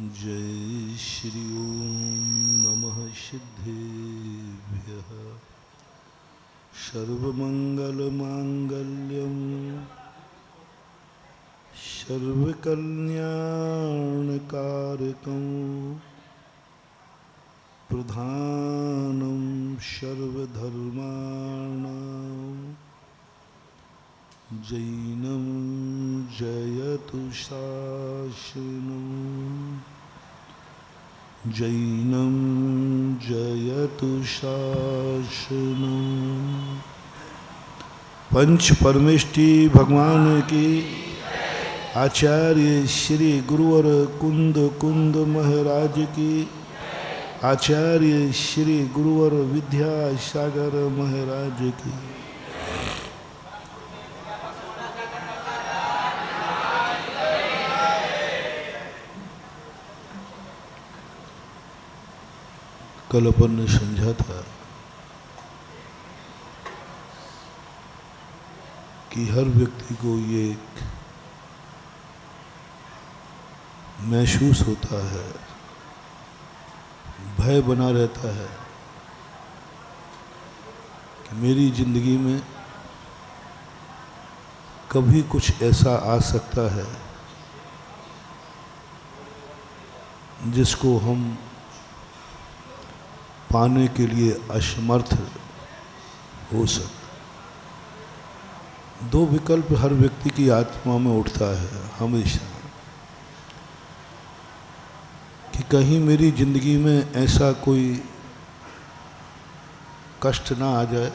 जय श्री ओम नमः सिद्धेभ्यः सर्वमंगलमांगल्यं सर्वकल्याणकारकं प्रधानं सर्वधर्माणां जैनं जयतु शासनम् जैनं जयतु शासनम्। पंच परमेष्टि भगवान की आचार्य श्री गुरुवर कुंद कुंद महाराज की आचार्य श्री गुरुवर विद्यासागर महाराज की कल अपन ने समझा था कि हर व्यक्ति को ये महसूस होता है, भय बना रहता है कि मेरी जिंदगी में कभी कुछ ऐसा आ सकता है जिसको हम पाने के लिए असमर्थ हो सकते। दो विकल्प हर व्यक्ति की आत्मा में उठता है हमेशा कि कहीं मेरी जिंदगी में ऐसा कोई कष्ट ना आ जाए,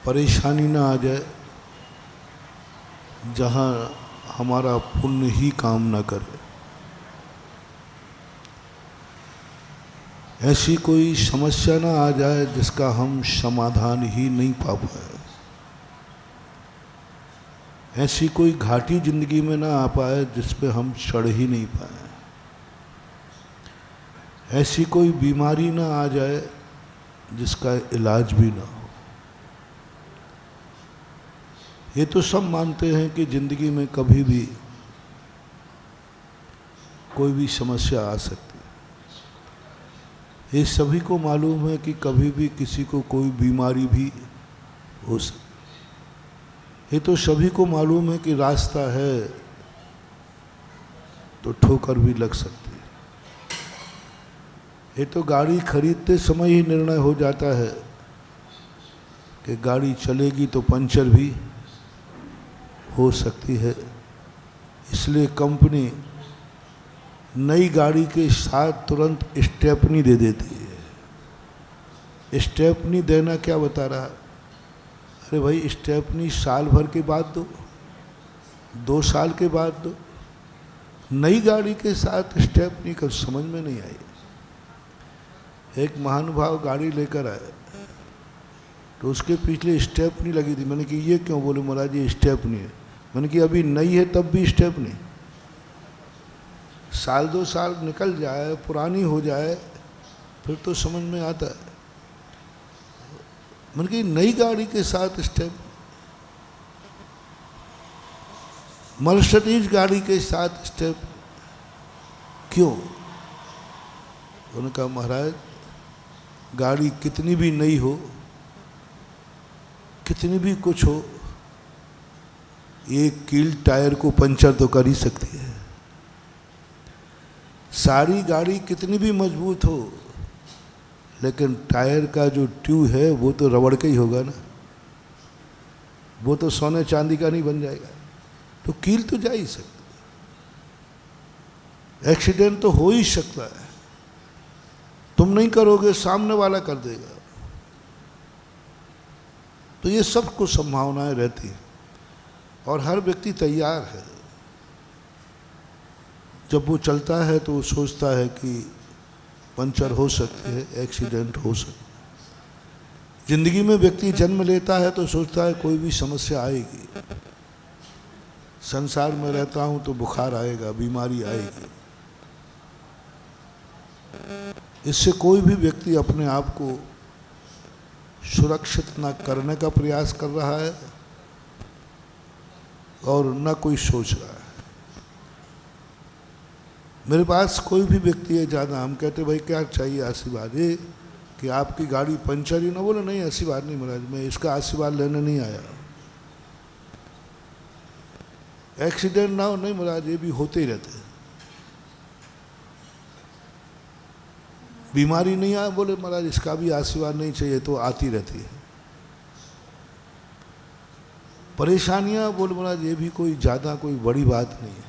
परेशानी ना आ जाए जहाँ हमारा पुण्य ही काम ना करे, ऐसी कोई समस्या ना आ जाए जिसका हम समाधान ही नहीं पा पाए, ऐसी कोई घाटी जिंदगी में ना आ पाए जिस पे हम चढ़ ही नहीं पाए, ऐसी कोई बीमारी ना आ जाए जिसका इलाज भी ना हो। ये तो सब मानते हैं कि जिंदगी में कभी भी कोई भी समस्या आ सकती है। ये सभी को मालूम है कि कभी भी किसी को कोई बीमारी भी हो सकती। ये तो सभी को मालूम है कि रास्ता है तो ठोकर भी लग सकती है। ये तो गाड़ी खरीदते समय ही निर्णय हो जाता है कि गाड़ी चलेगी तो पंचर भी हो सकती है। इसलिए कंपनी नई गाड़ी के साथ तुरंत स्टेपनी दे देती है। स्टेपनी देना क्या बता रहा? अरे भाई, स्टेपनी साल भर के बाद दो, 2 साल के बाद दो। नई गाड़ी के साथ स्टेपनी का समझ में नहीं आई। एक महानुभाव गाड़ी लेकर आए तो उसके पिछले स्टेपनी लगी थी। मैंने कि ये क्यों? बोले महाराज ये स्टेपनी है। मैंने कि अभी नई है तब भी स्टेपनी? साल 2 साल निकल जाए, पुरानी हो जाए, फिर तो समझ में आता है। मैंने कि नई गाड़ी के साथ स्टेप, मर्सिडीज गाड़ी के साथ स्टेप क्यों? उन्होंने कहा महाराज गाड़ी कितनी भी नई हो, कितनी भी कुछ हो, एक कील टायर को पंचर तो कर ही सकती है। सारी गाड़ी कितनी भी मजबूत हो, लेकिन टायर का जो ट्यूब है वो तो रबड़ का ही होगा ना, वो तो सोने चांदी का नहीं बन जाएगा। तो कील तो जा ही सकती, एक्सीडेंट तो हो ही सकता है। तुम नहीं करोगे, सामने वाला कर देगा। तो ये सब कुछ संभावनाएं रहती हैं और हर व्यक्ति तैयार है। जब वो चलता है तो वो सोचता है कि पंचर हो सकती है, एक्सीडेंट हो सकता है। जिंदगी में व्यक्ति जन्म लेता है तो सोचता है कोई भी समस्या आएगी, संसार में रहता हूं तो बुखार आएगा, बीमारी आएगी। इससे कोई भी व्यक्ति अपने आप को सुरक्षित न करने का प्रयास कर रहा है और न कोई सोच रहा है। मेरे पास कोई भी व्यक्ति है ज़्यादा, हम कहते भाई क्या चाहिए आशीर्वाद, ये कि आपकी गाड़ी पंचर ही ना, बोले नहीं आशीर्वाद नहीं महाराज, मैं इसका आशीर्वाद लेने नहीं आया। एक्सीडेंट ना हो, नहीं महाराज ये भी होते ही रहते हैं। बीमारी नहीं आए, बोले महाराज इसका भी आशीर्वाद नहीं चाहिए, तो आती रहती है। परेशानियां, बोले महाराज ये भी कोई ज़्यादा कोई बड़ी बात नहीं है।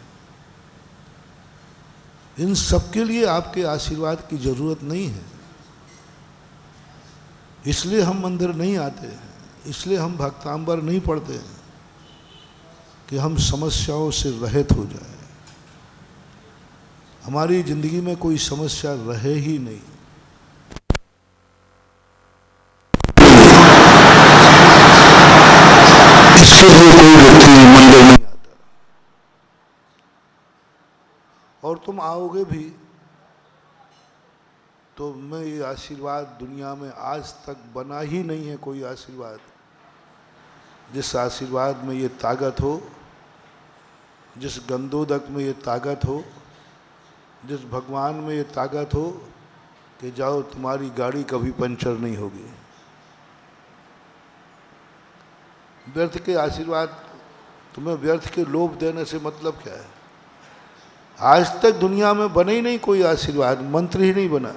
इन सबके लिए आपके आशीर्वाद की जरूरत नहीं है। इसलिए हम मंदिर नहीं आते हैं, इसलिए हम भक्तांबर नहीं पढ़ते हैं कि हम समस्याओं से रहित हो जाए। हमारी जिंदगी में कोई समस्या रहे ही नहीं। इसलिए कोई व्यक्ति मंदिर नहीं आता। और तुम आओगे भी तो मैं ये आशीर्वाद दुनिया में आज तक बना ही नहीं है कोई आशीर्वाद जिस आशीर्वाद में ये ताकत हो, जिस गंधोदक में ये ताकत हो, जिस भगवान में ये ताकत हो कि जाओ तुम्हारी गाड़ी कभी पंचर नहीं होगी। व्यर्थ के आशीर्वाद, तुम्हें व्यर्थ के लोभ देने से मतलब क्या है? आज तक दुनिया में बने ही नहीं कोई आशीर्वाद, मंत्र ही नहीं बना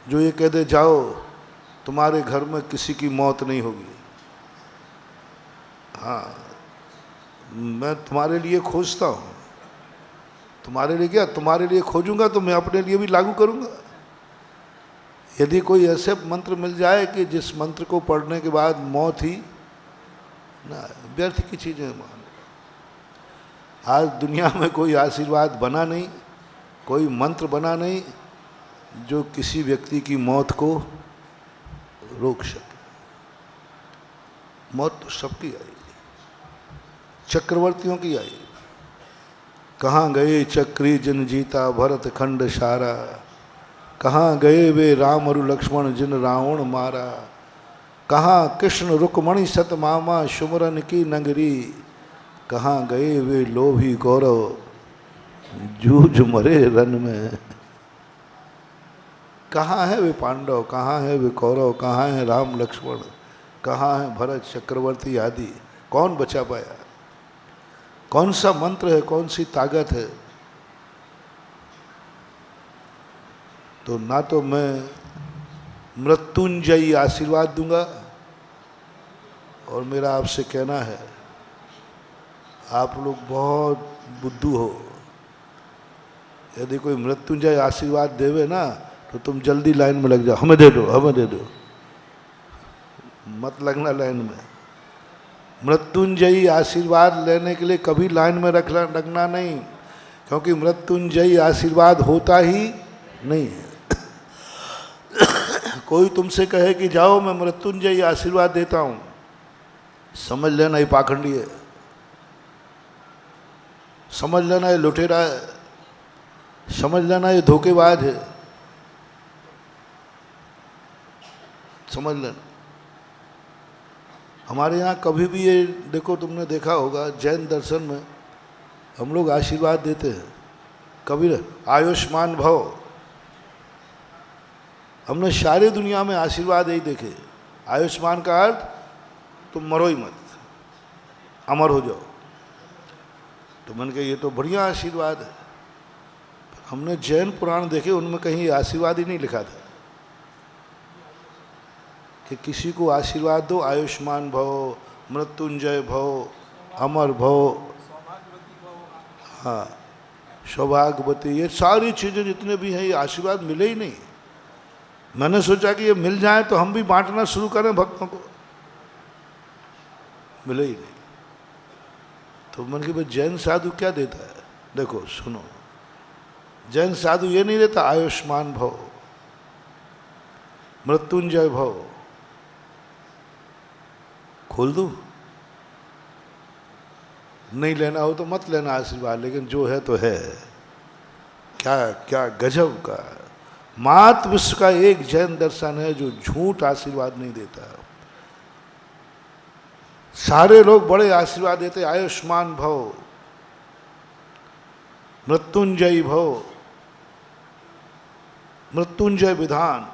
जो ये कह दे जाओ तुम्हारे घर में किसी की मौत नहीं होगी। हाँ, मैं तुम्हारे लिए खोजता हूँ। तुम्हारे लिए क्या? तुम्हारे लिए खोजूंगा तो मैं अपने लिए भी लागू करूंगा। यदि कोई ऐसे मंत्र मिल जाए कि जिस मंत्र को पढ़ने के बाद मौत ही ना, व्यर्थ की चीज़ें मान। आज दुनिया में कोई आशीर्वाद बना नहीं, कोई मंत्र बना नहीं जो किसी व्यक्ति की मौत को रोक सके। मौत तो सबकी आई, चक्रवर्तियों की आई। कहाँ गए चक्री जिन जीता भरत खंड सारा, कहाँ गए वे राम और लक्ष्मण जिन रावण मारा, कहाँ कृष्ण रुक्मणी सत मामा सुमरन की नगरी, कहाँ गए वे लोभी गौरव जूझ मरे रन में। कहाँ है वे पांडव, कहाँ है वे कौरव, कहाँ है राम लक्ष्मण, कहाँ है भरत चक्रवर्ती आदि? कौन बचा पाया? कौन सा मंत्र है, कौन सी ताकत है? तो ना तो मैं मृत्युंजयी आशीर्वाद दूंगा, और मेरा आपसे कहना है आप लोग बहुत बुद्धू हो। यदि कोई मृत्युंजय आशीर्वाद देवे ना तो तुम जल्दी लाइन में लग जाओ, हमें दे दो, हमें दे दो। मत लगना लाइन में। मृत्युंजयी आशीर्वाद लेने के लिए कभी लाइन में लगना नहीं, क्योंकि मृत्युंजयी आशीर्वाद होता ही नहीं है। कोई तुमसे कहे कि जाओ मैं मृत्युंजयी आशीर्वाद देता हूं, समझ लेना ये पाखंडी है, समझ लेना ये लुटेरा है, समझ लेना ये धोखेबाज है, समझ लेना। हमारे यहाँ कभी भी ये देखो, तुमने देखा होगा जैन दर्शन में हम लोग आशीर्वाद देते हैं कभी आयुष्मान भव। हमने सारी दुनिया में आशीर्वाद यही देखे। आयुष्मान का अर्थ तुम मरो ही मत, अमर हो जाओ। तो मैंने कहा ये तो बढ़िया आशीर्वाद है। हमने जैन पुराण देखे, उनमें कहीं आशीर्वाद ही नहीं लिखा था कि किसी को आशीर्वाद दो आयुष्मान भव, मृत्युंजय भव, अमर भव, हाँ सौभाग्यवती, ये सारी चीज़ें जितने भी हैं ये आशीर्वाद मिले ही नहीं। मैंने सोचा कि ये मिल जाए तो हम भी बांटना शुरू करें भक्तों को, मिले ही नहीं। तो मैंने कहा जैन साधु क्या देता है? देखो सुनो, जैन साधु ये नहीं देता आयुष्मान भव, मृत्युंजय भव। खोल दूं? नहीं लेना हो तो मत लेना आशीर्वाद, लेकिन जो है तो है। क्या क्या गजब का मात विश्व का एक जैन दर्शन है जो झूठ आशीर्वाद नहीं देता। सारे लोग बड़े आशीर्वाद देते आयुष्मान भव, मृत्युंजय भव, मृत्युंजय विधान,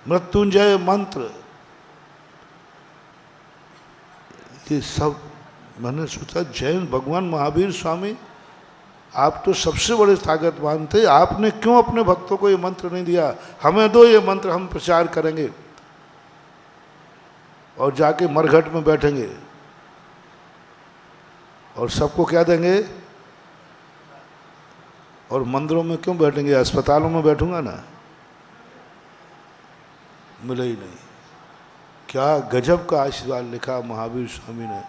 मृत्युंजय मंत्र, ये सब मैंने सोचा जैन भगवान महावीर स्वामी आप तो सबसे बड़े ताकतवान थे, आपने क्यों अपने भक्तों को ये मंत्र नहीं दिया? हमें दो ये मंत्र, हम प्रचार करेंगे और जाके मरघट में बैठेंगे और सबको क्या देंगे? और मंदिरों में क्यों बैठेंगे? अस्पतालों में बैठूंगा ना, मिले ही नहीं। क्या गजब का आशीर्वाद लिखा महावीर स्वामी ने,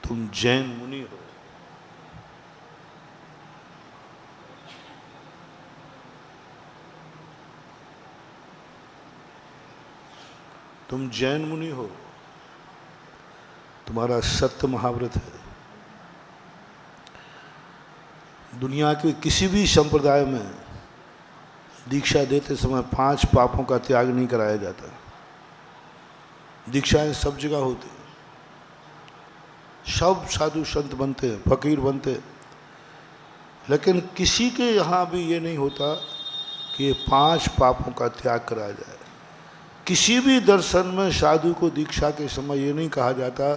तुम जैन मुनि हो। तुम जैन मुनि हो, तुम्हारा सत्य महाव्रत है। दुनिया के किसी भी संप्रदाय में दीक्षा देते समय 5 पापों का त्याग नहीं कराया जाता। दीक्षाएं सब जगह होती, सब साधु संत बनते हैं, फकीर बनते हैं, लेकिन किसी के यहाँ भी ये नहीं होता कि ये 5 पापों का त्याग कराया जाए। किसी भी दर्शन में साधु को दीक्षा के समय ये नहीं कहा जाता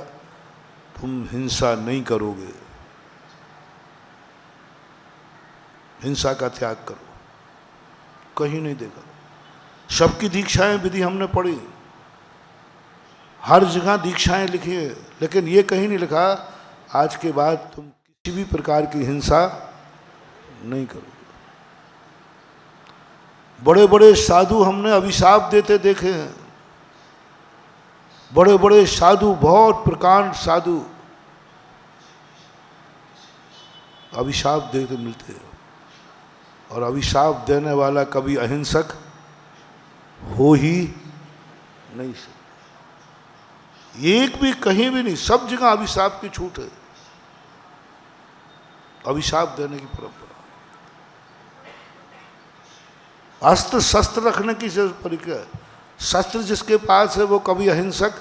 तुम हिंसा नहीं करोगे, हिंसा का त्याग करो, कहीं नहीं देखा। सबकी दीक्षाएं विधि हमने पढ़ी, हर जगह दीक्षाएं लिखी है, लेकिन ये कहीं नहीं लिखा आज के बाद तुम किसी भी प्रकार की हिंसा नहीं करोगे। बड़े बड़े साधु हमने अभिशाप देते देखे हैं, बड़े बड़े साधु, बहुत प्रकांड साधु अभिशाप देते मिलते हैं, और अभिशाप देने वाला कभी अहिंसक हो ही नहीं सकता। एक भी कहीं भी नहीं, सब जगह अभिशाप की छूट है, अभिशाप देने की परंपरा। अस्त्र शस्त्र रखने की प्रक्रिया, शस्त्र जिसके पास है वो कभी अहिंसक,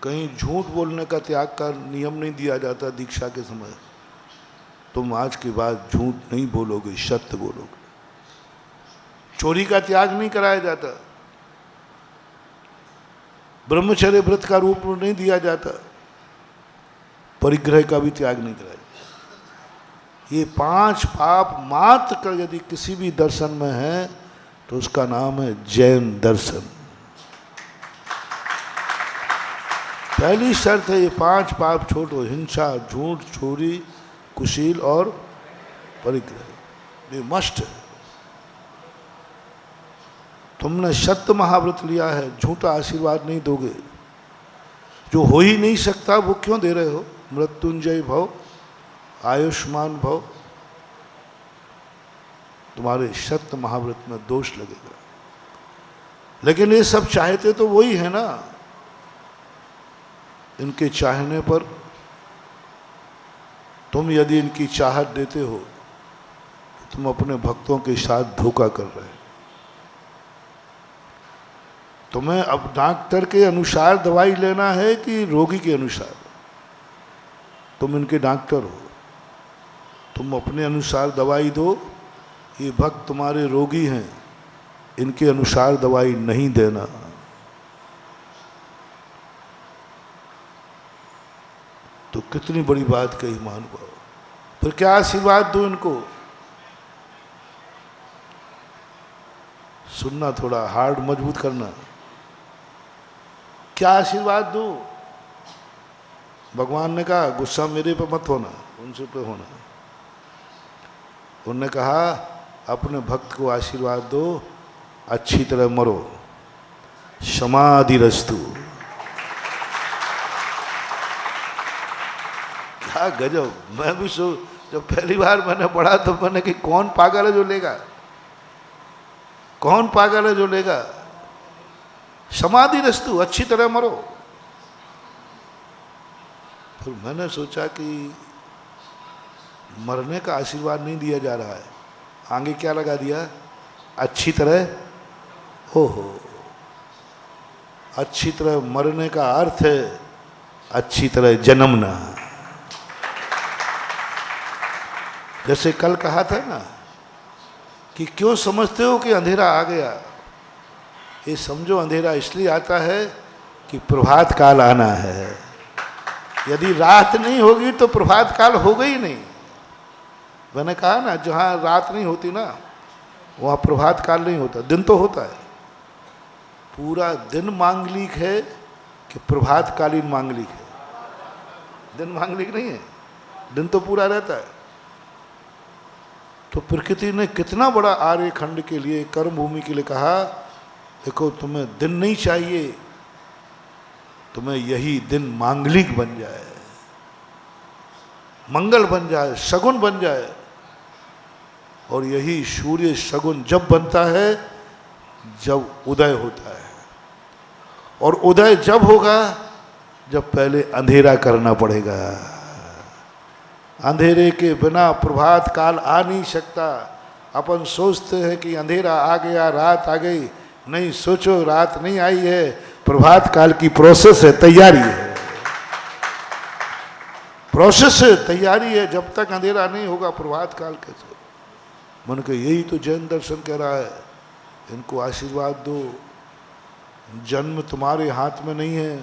कहीं झूठ बोलने का त्याग का नियम नहीं दिया जाता दीक्षा के समय। तुम आज के बाद झूठ नहीं बोलोगे, सत्य बोलोगे। चोरी का त्याग नहीं कराया जाता, ब्रह्मचर्य व्रत का रूप नहीं दिया जाता, परिग्रह का भी त्याग नहीं कराया जाता। ये 5 पाप मात्र का यदि किसी भी दर्शन में है तो उसका नाम है जैन दर्शन। पहली शर्त है ये 5 पाप छोड़ो, हिंसा, झूठ, चोरी, कुशील और परिग्रह, ये मस्ट है। तुमने सत्य महाव्रत लिया है, झूठा आशीर्वाद नहीं दोगे, जो हो ही नहीं सकता वो क्यों दे रहे हो? मृत्युंजय भव, आयुष्मान भव, तुम्हारे सत्य महाव्रत में दोष लगेगा। लेकिन ये सब चाहते तो वही है ना, इनके चाहने पर तुम यदि इनकी चाहत देते हो तो तुम अपने भक्तों के साथ धोखा कर रहे हो। तुम्हें अब डॉक्टर के अनुसार दवाई लेना है कि रोगी के अनुसार? तुम इनके डॉक्टर हो, तुम अपने अनुसार दवाई दो। ये भक्त तुम्हारे रोगी हैं, इनके अनुसार दवाई नहीं देना। तो कितनी बड़ी बात कही महानुभाव। फिर क्या आशीर्वाद दो इनको? सुनना, थोड़ा हार्ड मजबूत करना। क्या आशीर्वाद दो? भगवान ने कहा गुस्सा मेरे पे मत होना, उनसे पे होना। उन्होंने कहा अपने भक्त को आशीर्वाद दो, अच्छी तरह मरो, समाधिरस्तु। क्या गजब। मैं भी जब पहली बार मैंने पढ़ा तो मैंने कि कौन पागल है जो लेगा, कौन पागल है जो लेगा? समाधिरस्तु, अच्छी तरह मरो। फिर मैंने सोचा कि मरने का आशीर्वाद नहीं दिया जा रहा है, आगे क्या लगा दिया? अच्छी तरह। ओहो, अच्छी तरह मरने का अर्थ है अच्छी तरह जन्मना। जैसे कल कहा था ना कि क्यों समझते हो कि अंधेरा आ गया, ये समझो अंधेरा इसलिए आता है कि प्रभात काल आना है। यदि रात नहीं होगी तो प्रभात काल होगा ही नहीं। मैंने कहा ना, जहाँ रात नहीं होती ना वहाँ प्रभात काल नहीं होता, दिन तो होता है। पूरा दिन मांगलिक है कि प्रभात कालीन मांगलिक है? दिन मांगलिक नहीं है, दिन तो पूरा रहता है। तो प्रकृति ने कितना बड़ा आर्य खंड के लिए, कर्म भूमि के लिए कहा, देखो तुम्हें दिन नहीं चाहिए, तुम्हें यही दिन मांगलिक बन जाए, मंगल बन जाए, शगुन बन जाए। और यही सूर्य शगुन जब बनता है जब उदय होता है। और उदय जब होगा जब पहले अंधेरा करना पड़ेगा। अंधेरे के बिना प्रभात काल आ नहीं सकता। अपन सोचते हैं कि अंधेरा आ गया, रात आ गई। नहीं, सोचो रात नहीं आई है, प्रभात काल की प्रोसेस है, तैयारी है, प्रोसेस है, तैयारी है। जब तक अंधेरा नहीं होगा प्रभात काल कैसे? मन के यही तो जैन दर्शन कह रहा है, इनको आशीर्वाद दो। जन्म तुम्हारे हाथ में नहीं है,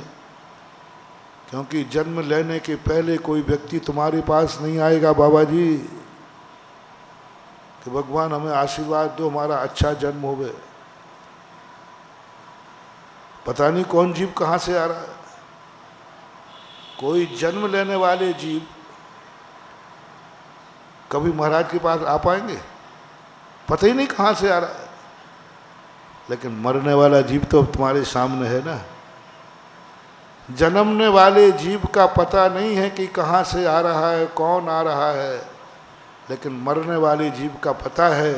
क्योंकि जन्म लेने के पहले कोई व्यक्ति तुम्हारे पास नहीं आएगा बाबा जी कि भगवान हमें आशीर्वाद दो, हमारा अच्छा जन्म होवे। पता नहीं कौन जीव कहाँ से आ रहा है। कोई जन्म लेने वाले जीव कभी महाराज के पास आ पाएंगे? पता ही नहीं कहाँ से आ रहा है। लेकिन मरने वाला जीव तो तुम्हारे सामने है ना। जन्मने वाले जीव का पता नहीं है कि कहाँ से आ रहा है, कौन आ रहा है, लेकिन मरने वाले जीव का पता है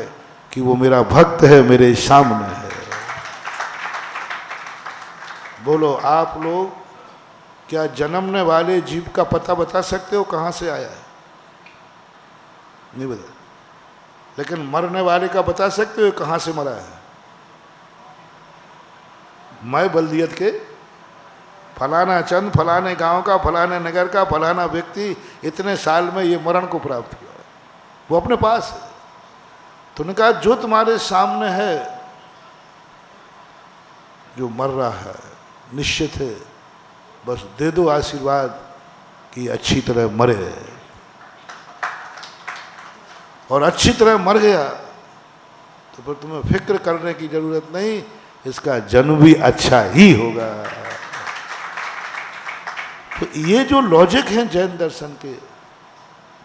कि वो मेरा भक्त है, मेरे सामने है। बोलो आप लोग, क्या जन्मने वाले जीव का पता बता सकते हो कहाँ से आया है? नहीं बता। लेकिन मरने वाले का बता सकते हो कहाँ से मरा है? मैं बल्दियत के फलाना चंद, फलाने गांव का, फलाने नगर का, फलाना व्यक्ति इतने साल में ये मरण को प्राप्त किया, वो अपने पास है। तो उन्होंने कहा जो तुम्हारे सामने है, जो मर रहा है, निश्चित है, बस दे दो आशीर्वाद कि अच्छी तरह मरे। और अच्छी तरह मर गया तो फिर तुम्हें फिक्र करने की जरूरत नहीं, इसका जन्म भी अच्छा ही होगा। तो ये जो लॉजिक हैं जैन दर्शन के,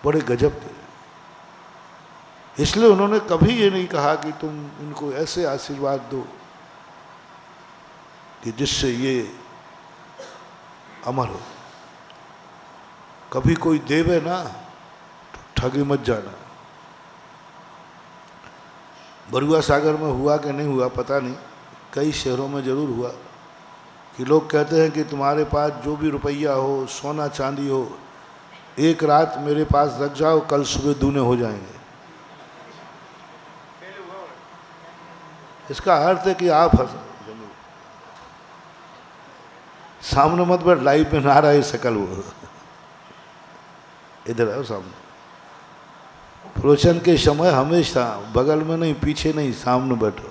बड़े गजब के। इसलिए उन्होंने कभी ये नहीं कहा कि तुम इनको ऐसे आशीर्वाद दो कि जिससे ये अमर हो। कभी कोई देवे ना तो ठगी मत जाना। बरुआ सागर में हुआ कि नहीं हुआ पता नहीं, कई शहरों में जरूर हुआ कि लोग कहते हैं कि तुम्हारे पास जो भी रुपया हो, सोना चांदी हो, एक रात मेरे पास रख जाओ, कल सुबह दूने हो जाएंगे। इसका अर्थ है कि आप सामने मत बैठ, लाइव में ना रहा है शकल, वो इधर आओ सामने। प्रवचन के समय हमेशा बगल में नहीं, पीछे नहीं, सामने बैठो।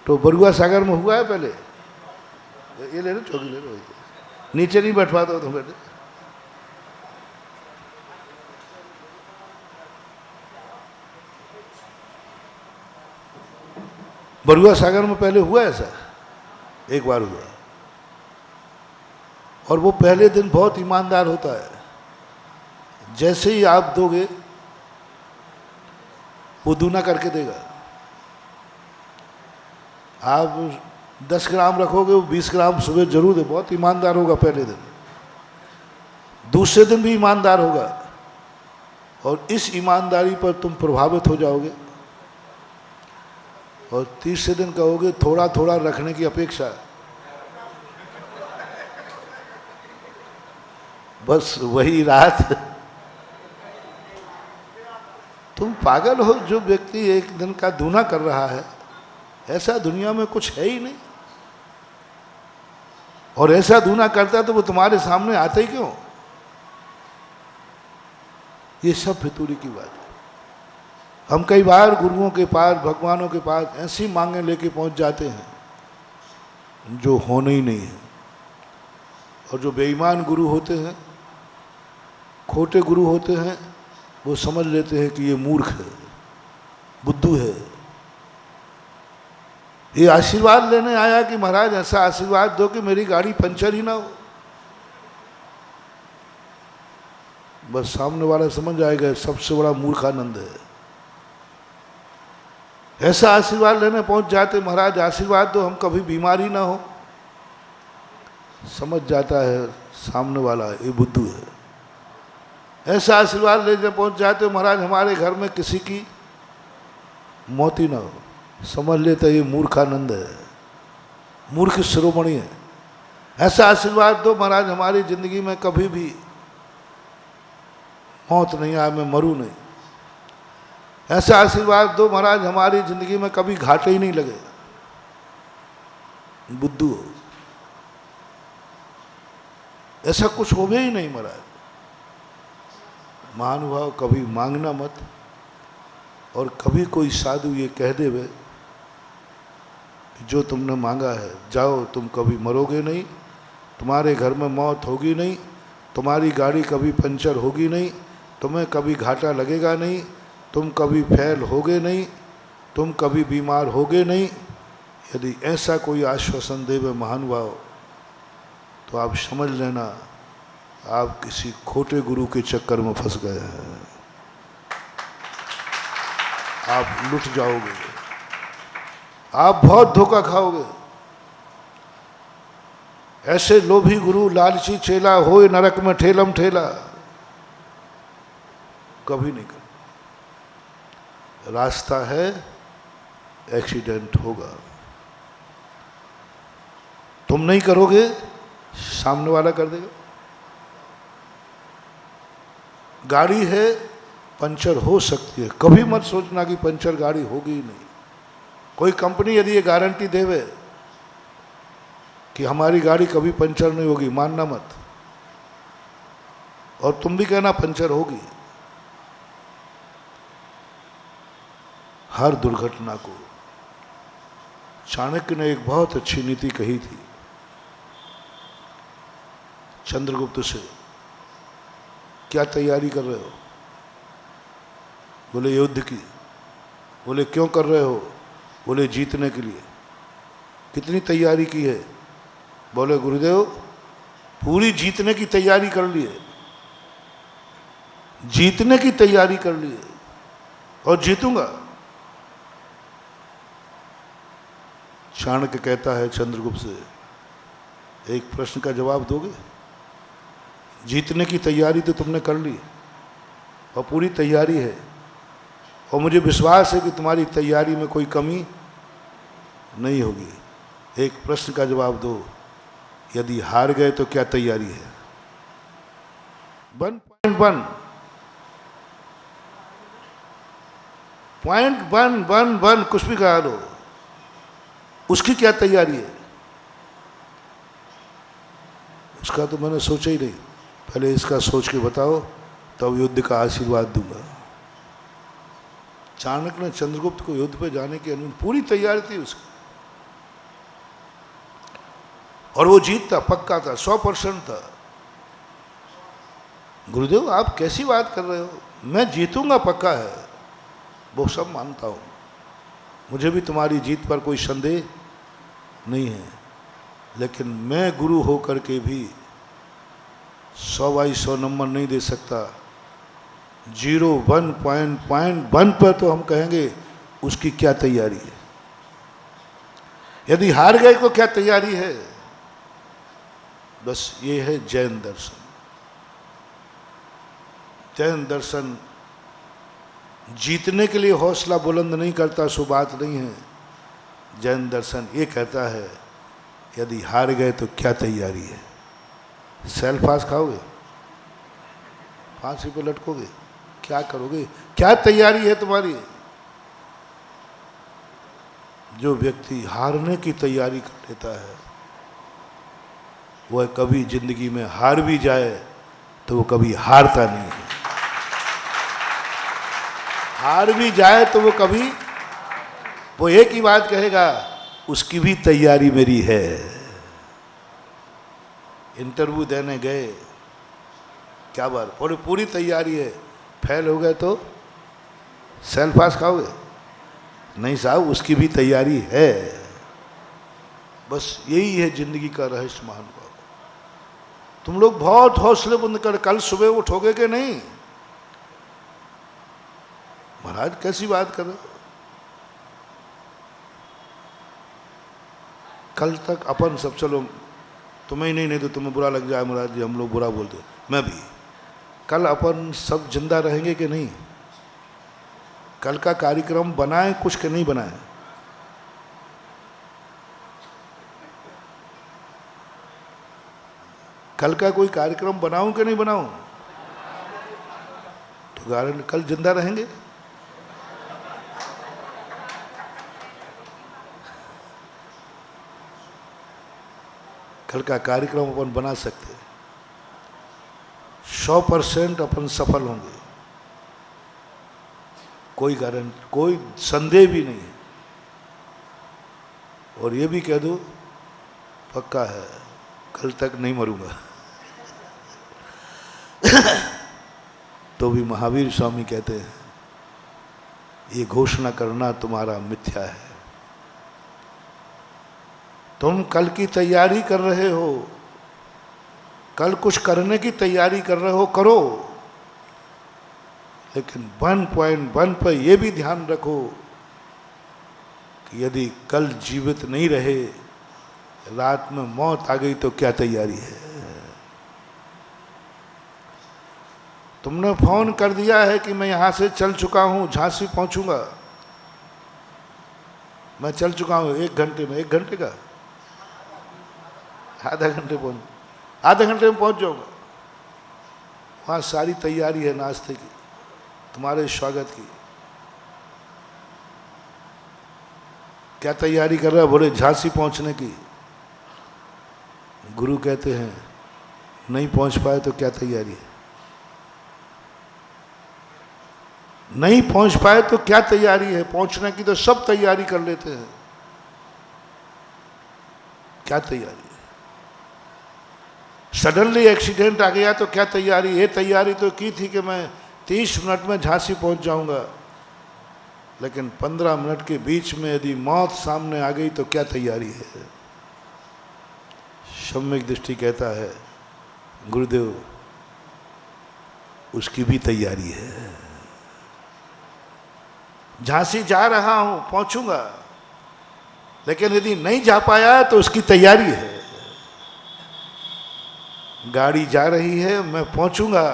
तो बरुआ सागर में हुआ है पहले, ये ले लो, चौकी ले लो, नीचे नहीं बैठवा दो तुम बैठे। बरुआ सागर में पहले हुआ ऐसा, एक बार हुआ। और वो पहले दिन बहुत ईमानदार होता है, जैसे ही आप दोगे वो दूना करके देगा। आप 10 ग्राम रखोगे, वो 20 ग्राम सुबह जरूर है। बहुत ईमानदार होगा पहले दिन, दूसरे दिन भी ईमानदार होगा। और इस ईमानदारी पर तुम प्रभावित हो जाओगे, और तीसरे दिन कहोगे थोड़ा थोड़ा रखने की अपेक्षा। बस वही रात तुम पागल हो। जो व्यक्ति एक दिन का दूना कर रहा है, ऐसा दुनिया में कुछ है ही नहीं। और ऐसा दूना करता है तो वो तुम्हारे सामने आता ही क्यों? ये सब फितूरी की बात है। हम कई बार गुरुओं के पास, भगवानों के पास ऐसी मांगे लेके पहुंच जाते हैं जो होने ही नहीं है। और जो बेईमान गुरु होते हैं, खोटे गुरु होते हैं, वो समझ लेते हैं कि ये मूर्ख है, बुद्धू है। ये आशीर्वाद लेने आया कि महाराज ऐसा आशीर्वाद दो कि मेरी गाड़ी पंचर ही ना हो। बस सामने वाला समझ आएगा सबसे बड़ा मूर्खानंद है। ऐसा आशीर्वाद लेने पहुंच जाते, महाराज आशीर्वाद दो हम कभी बीमारी ना हो। समझ जाता है सामने वाला ये बुद्धू है। ऐसा आशीर्वाद लेने पहुंच जाते, महाराज हमारे घर में किसी की मौत ही ना हो। समझ लेता ये मूर्खानंद है, मूर्ख शिरोमणि है। ऐसा आशीर्वाद दो महाराज हमारी जिंदगी में कभी भी मौत नहीं आए, मैं मरूं नहीं। ऐसा आशीर्वाद दो महाराज हमारी जिंदगी में कभी घाटे ही नहीं लगे। बुद्धू हो, ऐसा कुछ हो ही नहीं महाराज। महानुभाव कभी मांगना मत। और कभी कोई साधु ये कह देवे कि जो तुमने मांगा है जाओ, तुम कभी मरोगे नहीं, तुम्हारे घर में मौत होगी नहीं, तुम्हारी गाड़ी कभी पंचर होगी नहीं, तुम्हें कभी घाटा लगेगा नहीं, तुम कभी फेल होगे नहीं, तुम कभी बीमार होगे नहीं। यदि ऐसा कोई आश्वासन देवे महानुभाव तो आप समझ लेना आप किसी खोटे गुरु के चक्कर में फंस गए हैं। आप लुट जाओगे, आप बहुत धोखा खाओगे। ऐसे लोभी गुरु लालची चेला होए नरक में ठेलम ठेला, कभी नहीं कर। रास्ता है, एक्सीडेंट होगा। तुम नहीं करोगे, सामने वाला कर देगा। गाड़ी है, पंचर हो सकती है, कभी मत सोचना कि पंचर गाड़ी होगी ही नहीं। कोई कंपनी यदि ये गारंटी देवे कि हमारी गाड़ी कभी पंचर नहीं होगी, मानना मत। और तुम भी कहना पंचर होगी। हर दुर्घटना को चाणक्य ने एक बहुत अच्छी नीति कही थी चंद्रगुप्त से। क्या तैयारी कर रहे हो? बोले युद्ध की। बोले क्यों कर रहे हो? बोले जीतने के लिए। कितनी तैयारी की है? बोले गुरुदेव पूरी जीतने की तैयारी कर लिए, जीतने की तैयारी कर लिए और जीतूंगा। चाणक्य कहता है चंद्रगुप्त से, एक प्रश्न का जवाब दोगे? जीतने की तैयारी तो तुमने कर ली और पूरी तैयारी है, और मुझे विश्वास है कि तुम्हारी तैयारी में कोई कमी नहीं होगी। एक प्रश्न का जवाब दो, यदि हार गए तो क्या तैयारी है? 1.1 .111 कुछ भी कहा दो, उसकी क्या तैयारी है? उसका तो मैंने सोचा ही नहीं। पहले इसका सोच के बताओ, तब युद्ध का आशीर्वाद दूंगा। चाणक्य ने चंद्रगुप्त को युद्ध पे जाने की अनुमति, पूरी तैयारी थी उसकी, और वो जीतता पक्का था, 100% था। गुरुदेव आप कैसी बात कर रहे हो? मैं जीतूंगा पक्का है, वो सब मानता हूं, मुझे भी तुम्हारी जीत पर कोई संदेह नहीं है, लेकिन मैं गुरु होकर के भी 100/100 नंबर नहीं दे सकता। 0.1 पर तो हम कहेंगे उसकी क्या तैयारी है। यदि हार गए तो क्या तैयारी है? बस ये है जैन दर्शन। जैन दर्शन जीतने के लिए हौसला बुलंद नहीं करता, सो बात नहीं है। जैन दर्शन ये कहता है यदि हार गए तो क्या तैयारी है? सेल फास खाओगे? फांसी पे लटकोगे? क्या करोगे? क्या तैयारी है तुम्हारी? जो व्यक्ति हारने की तैयारी कर लेता है वह कभी जिंदगी में हार भी जाए तो वो कभी हारता नहीं है। हार भी जाए तो वो कभी वो एक ही बात कहेगा, उसकी भी तैयारी मेरी है। इंटरव्यू देने गए, क्या बात, पूरी तैयारी है, फेल हो गए तो सेल पास खाओगे? नहीं साहब, उसकी भी तैयारी है। बस यही है जिंदगी का रहस्य महानुभाव। तुम लोग बहुत हौसले बुलंद कर, कल सुबह उठोगे कि नहीं? महाराज कैसी बात कर रहे हो? कल तक अपन सब, चलो तुम्हें नहीं तो तुम्हें बुरा लग जाए महाराज जी, हम लोग बुरा बोलते, मैं भी। कल अपन सब जिंदा रहेंगे कि नहीं? कल का कार्यक्रम बनाएं कुछ के नहीं बनाएं? कल का कोई कार्यक्रम बनाऊं कि नहीं बनाऊं? तो कल जिंदा रहेंगे? कल का कार्यक्रम अपन बना सकते, 100% अपन सफल होंगे, कोई गारंटी, कोई संदेह भी नहीं है। और ये भी कह दो पक्का है, कल तक नहीं मरूंगा। तो भी महावीर स्वामी कहते हैं, ये घोषणा करना तुम्हारा मिथ्या है। तुम कल की तैयारी कर रहे हो, कल कुछ करने की तैयारी कर रहे हो, करो, लेकिन 1.1 पर यह भी ध्यान रखो कि यदि कल जीवित नहीं रहे, रात में मौत आ गई तो क्या तैयारी है? तुमने फोन कर दिया है कि मैं यहां से चल चुका हूं, झांसी पहुंचूंगा, मैं चल चुका हूं 1 घंटे में, 1 घंटे का, आधा घंटे में पहुंच जाऊंगा। वहां सारी तैयारी है नाश्ते की, तुम्हारे स्वागत की। क्या तैयारी कर रहा है? बोले झांसी पहुंचने की। गुरु कहते हैं नहीं पहुंच पाए तो क्या तैयारी है? नहीं पहुंच पाए तो क्या तैयारी है? पहुंचने की तो सब तैयारी कर लेते हैं, क्या तैयारी है? सडनली एक्सीडेंट आ गया तो क्या तैयारी? ये तैयारी तो की थी कि मैं 30 मिनट में झांसी पहुंच जाऊंगा, लेकिन 15 मिनट के बीच में यदि मौत सामने आ गई तो क्या तैयारी है? सम्यक दृष्टि कहता है, गुरुदेव उसकी भी तैयारी है। झांसी जा रहा हूं, पहुंचूंगा, लेकिन यदि नहीं जा पाया तो उसकी तैयारी है। गाड़ी जा रही है, मैं पहुंचूंगा,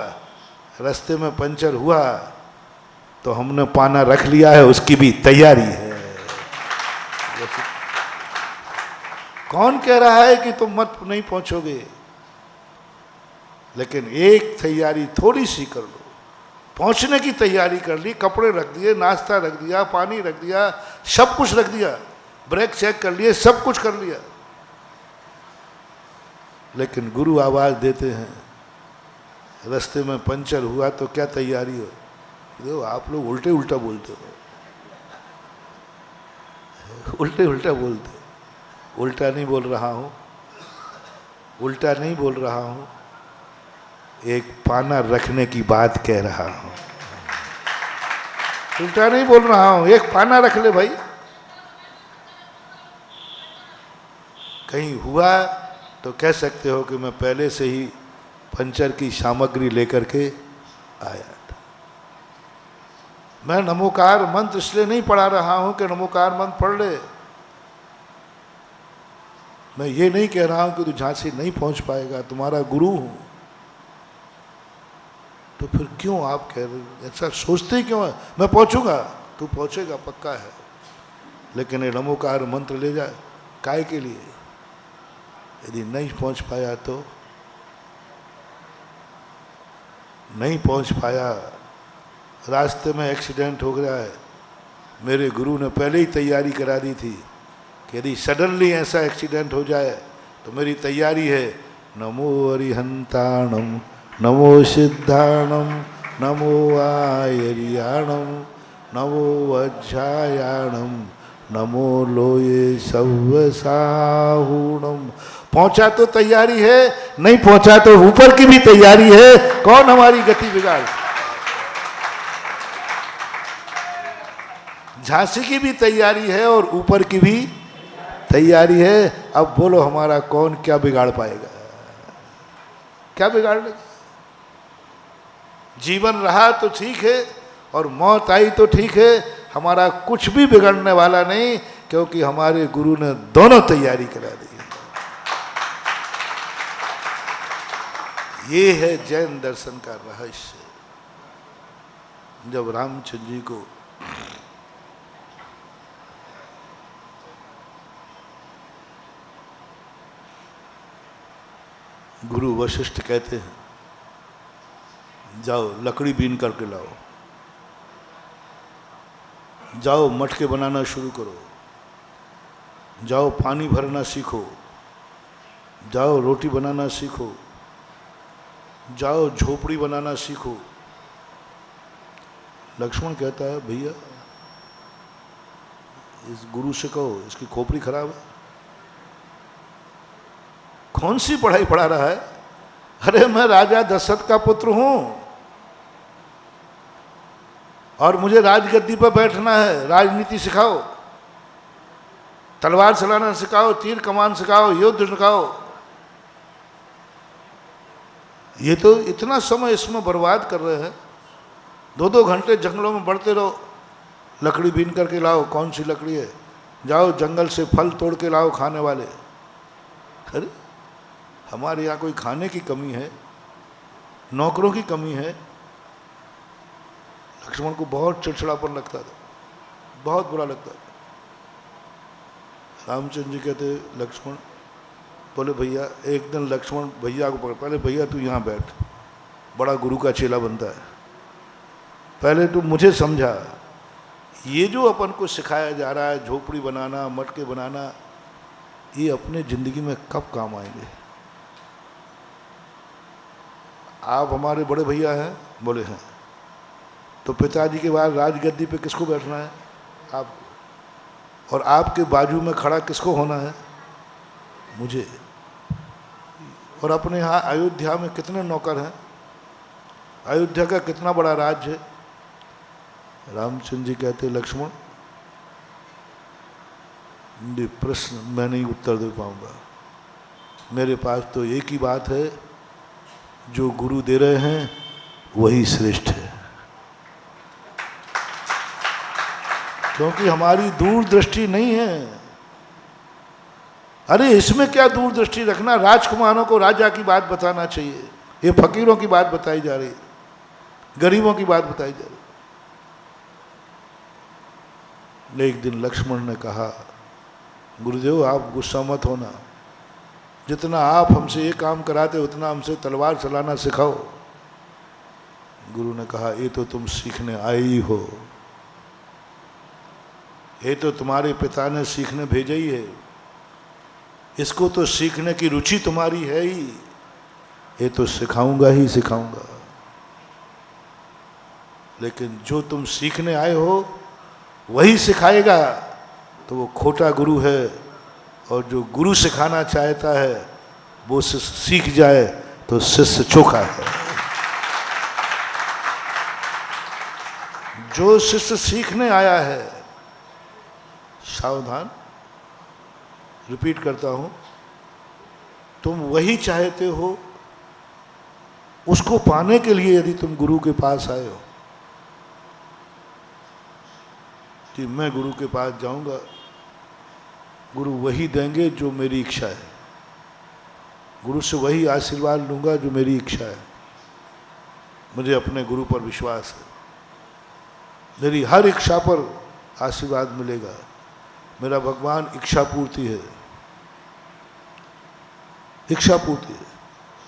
रास्ते में पंचर हुआ तो हमने पाना रख लिया है, उसकी भी तैयारी है। कौन कह रहा है कि तुम मत नहीं पहुंचोगे? लेकिन एक तैयारी थोड़ी सी कर लो। पहुंचने की तैयारी कर ली, कपड़े रख दिए, नाश्ता रख दिया, पानी रख दिया, सब कुछ रख दिया, ब्रेक चेक कर लिए, सब कुछ कर लिया, लेकिन गुरु आवाज देते हैं रास्ते में पंचर हुआ तो क्या तैयारी हो? देखो आप लोग उल्टे उल्टा बोलते हो, उल्टे उल्टा बोलते हो। उल्टा नहीं बोल रहा हूं, उल्टा नहीं बोल रहा हूं, एक पाना रखने की बात कह रहा हूं। उल्टा नहीं बोल रहा हूं, एक पाना रख ले भाई। कहीं हुआ तो कह सकते हो कि मैं पहले से ही पंचर की सामग्री लेकर के आया था। मैं नमोकार मंत्र इसलिए नहीं पढ़ा रहा हूं कि नमोकार मंत्र पढ़ ले। मैं ये नहीं कह रहा हूं कि तू झांसी नहीं पहुंच पाएगा, तुम्हारा गुरु हूं। तो फिर क्यों आप कह रहे हो? ऐसा सोचते क्यों है? मैं पहुंचूंगा, तू पहुंचेगा पक्का है, लेकिन ये नमोकार मंत्र ले जाए काय के लिए? यदि नहीं पहुंच पाया तो नहीं पहुंच पाया, रास्ते में एक्सीडेंट हो गया है। मेरे गुरु ने पहले ही तैयारी करा दी थी कि यदि सडनली ऐसा एक्सीडेंट हो जाए तो मेरी तैयारी है, नमो अरिहंताणम, नमो सिद्धाणम, नमो आयरियाणम, नमो वज्रायाणम नमो लोये सव्वसाहुणम। पहुंचा तो तैयारी है, नहीं पहुंचा तो ऊपर की भी तैयारी है। कौन हमारी गति बिगाड़? झांसी की भी तैयारी है और ऊपर की भी तैयारी है। अब बोलो हमारा कौन क्या बिगाड़ पाएगा? क्या बिगाड़ लेगा? जीवन रहा तो ठीक है और मौत आई तो ठीक है, हमारा कुछ भी बिगड़ने वाला नहीं, क्योंकि हमारे गुरु ने दोनों तैयारी करा दी। ये है जैन दर्शन का रहस्य। जब रामचंद्र जी को गुरु वशिष्ठ कहते हैं, जाओ लकड़ी बीन करके लाओ, जाओ मटके बनाना शुरू करो, जाओ पानी भरना सीखो, जाओ रोटी बनाना सीखो, जाओ झोपड़ी बनाना सीखो। लक्ष्मण कहता है, भैया इस गुरु से कहो इसकी खोपड़ी खराब है, कौन सी पढ़ाई पढ़ा रहा है? अरे मैं राजा दशरथ का पुत्र हूं और मुझे राजगद्दी पर बैठना है, राजनीति सिखाओ, तलवार चलाना सिखाओ, तीर कमान सिखाओ, युद्ध सिखाओ। ये तो इतना समय इसमें बर्बाद कर रहे हैं। 2-2 घंटे जंगलों में बढ़ते रहो, लकड़ी बीन करके लाओ, कौन सी लकड़ी है, जाओ जंगल से फल तोड़ के लाओ खाने वाले। अरे हमारे यहाँ कोई खाने की कमी है, नौकरों की कमी है? लक्ष्मण को बहुत चिड़चिड़ापन लगता था, बहुत बुरा लगता था। रामचंद्र जी कहते, लक्ष्मण बोले भैया, एक दिन लक्ष्मण भैया को पकड़, पहले भैया तू यहाँ बैठ, बड़ा गुरु का चेला बनता है, पहले तू मुझे समझा, ये जो अपन को सिखाया जा रहा है झोपड़ी बनाना, मटके बनाना, ये अपने ज़िंदगी में कब काम आएंगे? आप हमारे बड़े भैया हैं? बोले हैं। तो पिताजी के बाद राजगद्दी पे किसको बैठना है? आप। और आपके बाजू में खड़ा किसको होना है? मुझे। और अपने यहाँ अयोध्या में कितने नौकर हैं? अयोध्या का कितना बड़ा राज्य है? रामचंद्र जी कहते, लक्ष्मण ये प्रश्न मैं नहीं उत्तर दे पाऊंगा, मेरे पास तो एक ही बात है, जो गुरु दे रहे हैं वही श्रेष्ठ है। क्योंकि हमारी दूरदृष्टि नहीं है। अरे इसमें क्या दूरदृष्टि रखना, राजकुमारों को राजा की बात बताना चाहिए, ये फकीरों की बात बताई जा रही, गरीबों की बात बताई जा रही। एक दिन लक्ष्मण ने कहा, गुरुदेव आप गुस्सा मत होना, जितना आप हमसे ये काम कराते उतना हमसे तलवार चलाना सिखाओ। गुरु ने कहा, ये तो तुम सीखने आए ही हो, ये तो तुम्हारे पिता ने सीखने भेजा ही है, इसको तो सीखने की रुचि तुम्हारी है ही, ये तो सिखाऊंगा ही सिखाऊंगा। लेकिन जो तुम सीखने आए हो वही सिखाएगा तो वो खोटा गुरु है, और जो गुरु सिखाना चाहता है वो सीख जाए तो शिष्य चोखा है। जो शिष्य सीखने आया है, सावधान, रिपीट करता हूं, तुम वही चाहते हो, उसको पाने के लिए यदि तुम गुरु के पास आए हो कि मैं गुरु के पास जाऊंगा, गुरु वही देंगे जो मेरी इच्छा है, गुरु से वही आशीर्वाद लूंगा जो मेरी इच्छा है। मुझे अपने गुरु पर विश्वास है, मेरी हर इच्छा पर आशीर्वाद मिलेगा। मेरा भगवान इच्छा पूर्ति है, इच्छा पूर्ति है,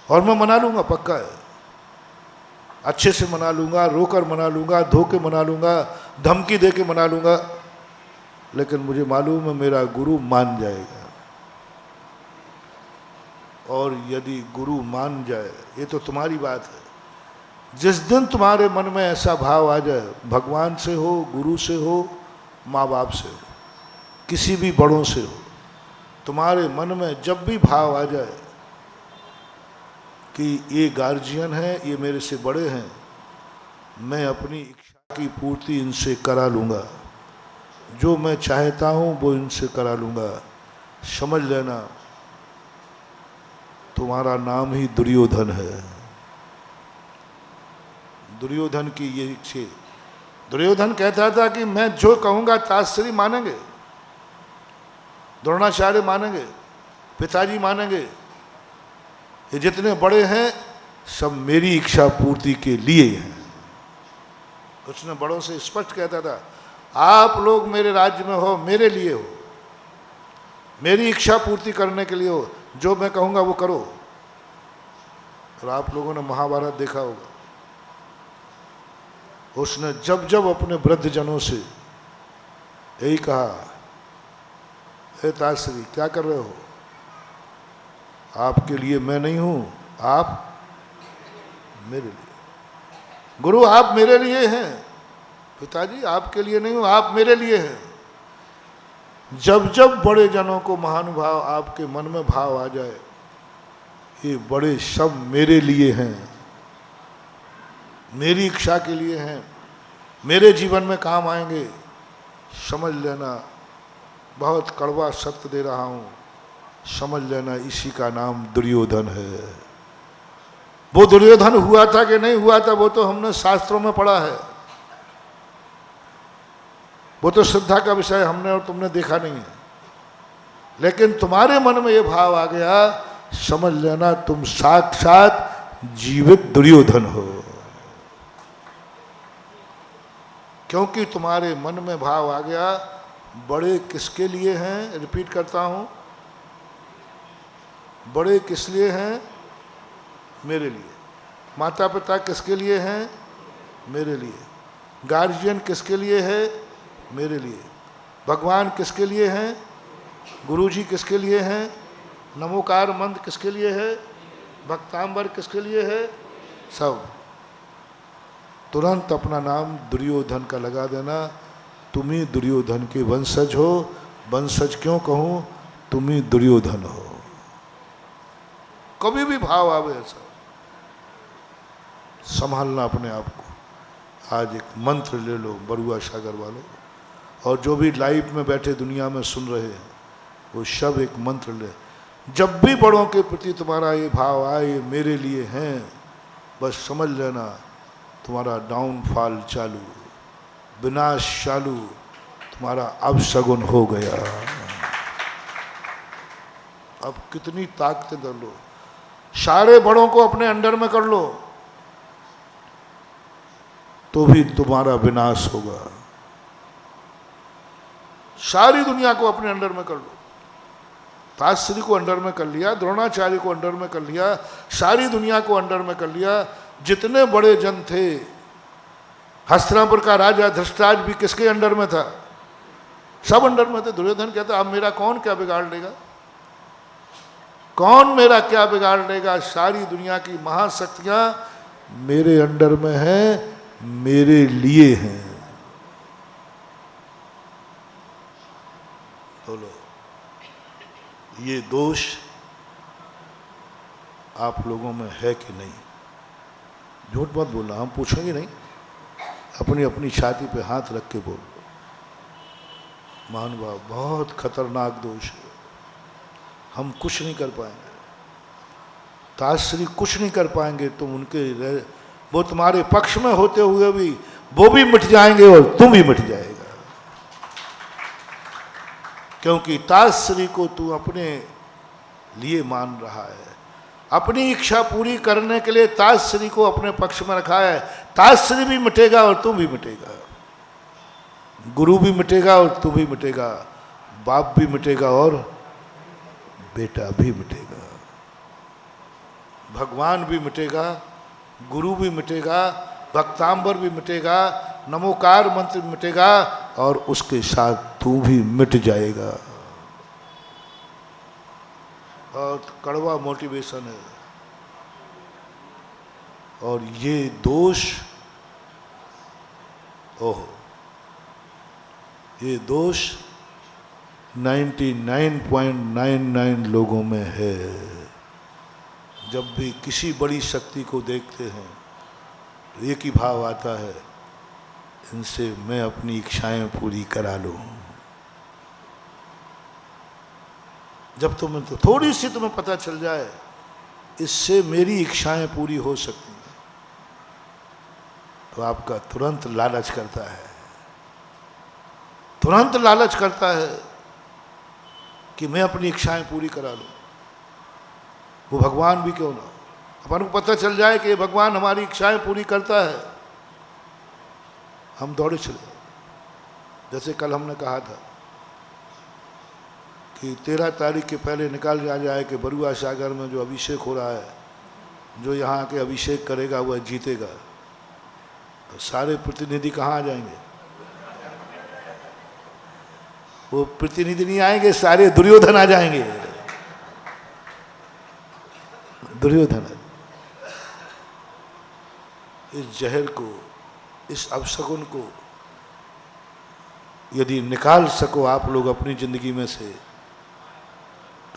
और मैं मना लूंगा, पक्का है, अच्छे से मना लूंगा, रोकर मना लूंगा, धोके मना लूंगा, धमकी दे के मना लूंगा, लेकिन मुझे मालूम है मेरा गुरु मान जाएगा। और यदि गुरु मान जाए, ये तो तुम्हारी बात है, जिस दिन तुम्हारे मन में ऐसा भाव आ जाए, भगवान से हो, गुरु से हो, माँ बाप से हो, किसी भी बड़ों से हो, तुम्हारे मन में जब भी भाव आ जाए कि ये गार्जियन है, ये मेरे से बड़े हैं, मैं अपनी इच्छा की पूर्ति इनसे करा लूँगा, जो मैं चाहता हूँ वो इनसे करा लूँगा, समझ लेना तुम्हारा नाम ही दुर्योधन है। दुर्योधन की ये इच्छा, दुर्योधन कहता था कि मैं जो कहूँगा ताश्री मानेंगे, द्रोणाचार्य मानेंगे, पिताजी मानेंगे, ये जितने बड़े हैं सब मेरी इच्छा पूर्ति के लिए हैं। उसने बड़ों से स्पष्ट कहता था, आप लोग मेरे राज्य में हो, मेरे लिए हो, मेरी इच्छा पूर्ति करने के लिए हो, जो मैं कहूँगा वो करो। और आप लोगों ने महाभारत देखा होगा, उसने जब जब अपने वृद्धजनों से यही कहा, हे ताश्री क्या कर रहे हो, आपके लिए मैं नहीं हूं, आप मेरे लिए, गुरु आप मेरे लिए हैं, पिताजी आपके लिए नहीं हूं, आप मेरे लिए हैं। जब जब बड़े जनों को महानुभाव आपके मन में भाव आ जाए, ये बड़े सब मेरे लिए हैं, मेरी इच्छा के लिए हैं, मेरे जीवन में काम आएंगे, समझ लेना, बहुत कड़वा सत्य दे रहा हूं, समझ लेना इसी का नाम दुर्योधन है। वो दुर्योधन हुआ था कि नहीं हुआ था वो तो हमने शास्त्रों में पढ़ा है, वो तो श्रद्धा का विषय हमने और तुमने देखा नहीं है, लेकिन तुम्हारे मन में ये भाव आ गया, समझ लेना तुम साक्षात जीवित दुर्योधन हो। क्योंकि तुम्हारे मन में भाव आ गया, बड़े किसके लिए हैं, रिपीट करता हूं, बड़े किस लिए हैं, मेरे लिए। माता पिता किसके लिए हैं, मेरे लिए। गार्जियन किसके लिए है, मेरे लिए। भगवान किसके लिए हैं, गुरुजी किसके लिए हैं, नमोकार मंत्र किसके लिए है, भक्तांबर किसके लिए है, सब। तुरंत अपना नाम दुर्योधन का लगा देना, तुम ही दुर्योधन के वंशज हो। वंशज क्यों कहूँ, तुम ही दुर्योधन हो। कभी भी भाव आवे ऐसा, संभालना अपने आप को। आज एक मंत्र ले लो बरुआ सागर वालों, और जो भी लाइव में बैठे दुनिया में सुन रहे हैं वो सब एक मंत्र ले। जब भी बड़ों के प्रति तुम्हारा ये भाव आए, ये मेरे लिए हैं, बस समझ लेना तुम्हारा डाउनफॉल चालू, विनाश चालू, तुम्हारा अपशगुन हो गया। अब कितनी ताकतें कर लो, सारे बड़ों को अपने अंडर में कर लो तो भी तुम्हारा विनाश होगा। सारी दुनिया को अपने अंडर में कर लो, ताश्री को अंडर में कर लिया, द्रोणाचार्य को अंडर में कर लिया, सारी दुनिया को अंडर में कर लिया। जितने बड़े जन थे, हस्तिनापुर का राजा धृतराष्ट्र भी किसके अंडर में था, सब अंडर में थे। दुर्योधन कहता अब मेरा कौन क्या बिगाड़ लेगा, कौन मेरा क्या बिगाड़ लेगा, सारी दुनिया की महाशक्तियां मेरे अंडर में हैं, मेरे लिए हैं। बोलो, ये दोष आप लोगों में है कि नहीं? झूठ मत बोलना, हम पूछेंगे नहीं, अपनी अपनी छाती पे हाथ रख के बोल। महानुभाव, बहुत खतरनाक दोष है, हम कुछ नहीं कर पाएंगे, ताश्री कुछ नहीं कर पाएंगे। तुम उनके, वो तुम्हारे पक्ष में होते हुए भी वो भी मिट जाएंगे और तुम भी मिट जाएगा। क्योंकि ताश्री को तू अपने लिए मान रहा है, अपनी इच्छा पूरी करने के लिए ताश्री को अपने पक्ष में रखा है। ताश्री भी मिटेगा और तू भी मिटेगा, गुरु भी मिटेगा और तू भी मिटेगा, बाप भी मिटेगा और बेटा भी मिटेगा, भगवान भी मिटेगा, गुरु भी मिटेगा, भक्तांबर भी मिटेगा, नमोकार मंत्र भी मिटेगा, और उसके साथ तू भी मिट जाएगा। और कड़वा मोटिवेशन है। और ये दोष, ओहो, ये दोष 99.99 लोगों में है। जब भी किसी बड़ी शक्ति को देखते हैं तो एक ही भाव आता है, इनसे मैं अपनी इच्छाएं पूरी करा लूं। जब तुम्हें तो थोड़ी सी तुम्हें पता चल जाए इससे मेरी इच्छाएं पूरी हो सकती हैं, तो आपका तुरंत लालच करता है, तुरंत लालच करता है कि मैं अपनी इच्छाएं पूरी करा लूं। वो भगवान भी क्यों ना, अपन को पता चल जाए कि ये भगवान हमारी इच्छाएं पूरी करता है, हम दौड़े चले। जैसे कल हमने कहा था कि 13 तारीख के पहले निकाल लिया जाए कि बरुआ सागर में जो अभिषेक हो रहा है, जो यहाँ के अभिषेक करेगा वह जीतेगा। तो सारे प्रतिनिधि कहाँ आ जाएंगे? वो प्रतिनिधि नहीं आएंगे, सारे दुर्योधन आ जाएंगे। दुर्योधन इस जहर को, इस अपशकुन को यदि निकाल सको आप लोग अपनी जिंदगी में से,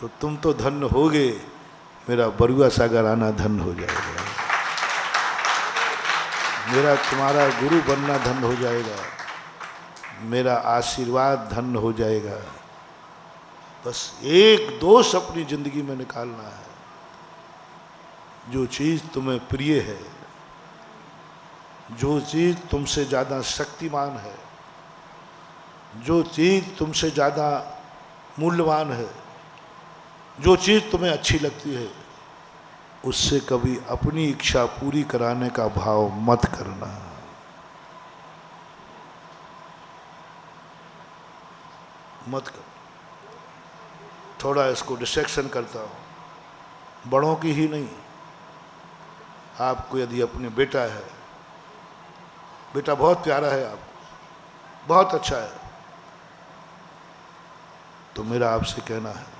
तो तुम तो धन्य होगे, मेरा बरुआ सागर आना धन्य हो जाएगा, मेरा तुम्हारा गुरु बनना धन्य हो जाएगा, मेरा आशीर्वाद धन्य हो जाएगा। बस एक दोष अपनी जिंदगी में निकालना है। जो चीज़ तुम्हें प्रिय है, जो चीज़ तुमसे ज़्यादा शक्तिमान है, जो चीज़ तुमसे ज़्यादा मूल्यवान है, जो चीज़ तुम्हें अच्छी लगती है, उससे कभी अपनी इच्छा पूरी कराने का भाव मत करना। मत कर। थोड़ा इसको डिस्ट्रैक्शन करता हूँ, बड़ों की ही नहीं। आपको यदि अपने बेटा है, बेटा बहुत प्यारा है, आपको बहुत अच्छा है, तो मेरा आपसे कहना है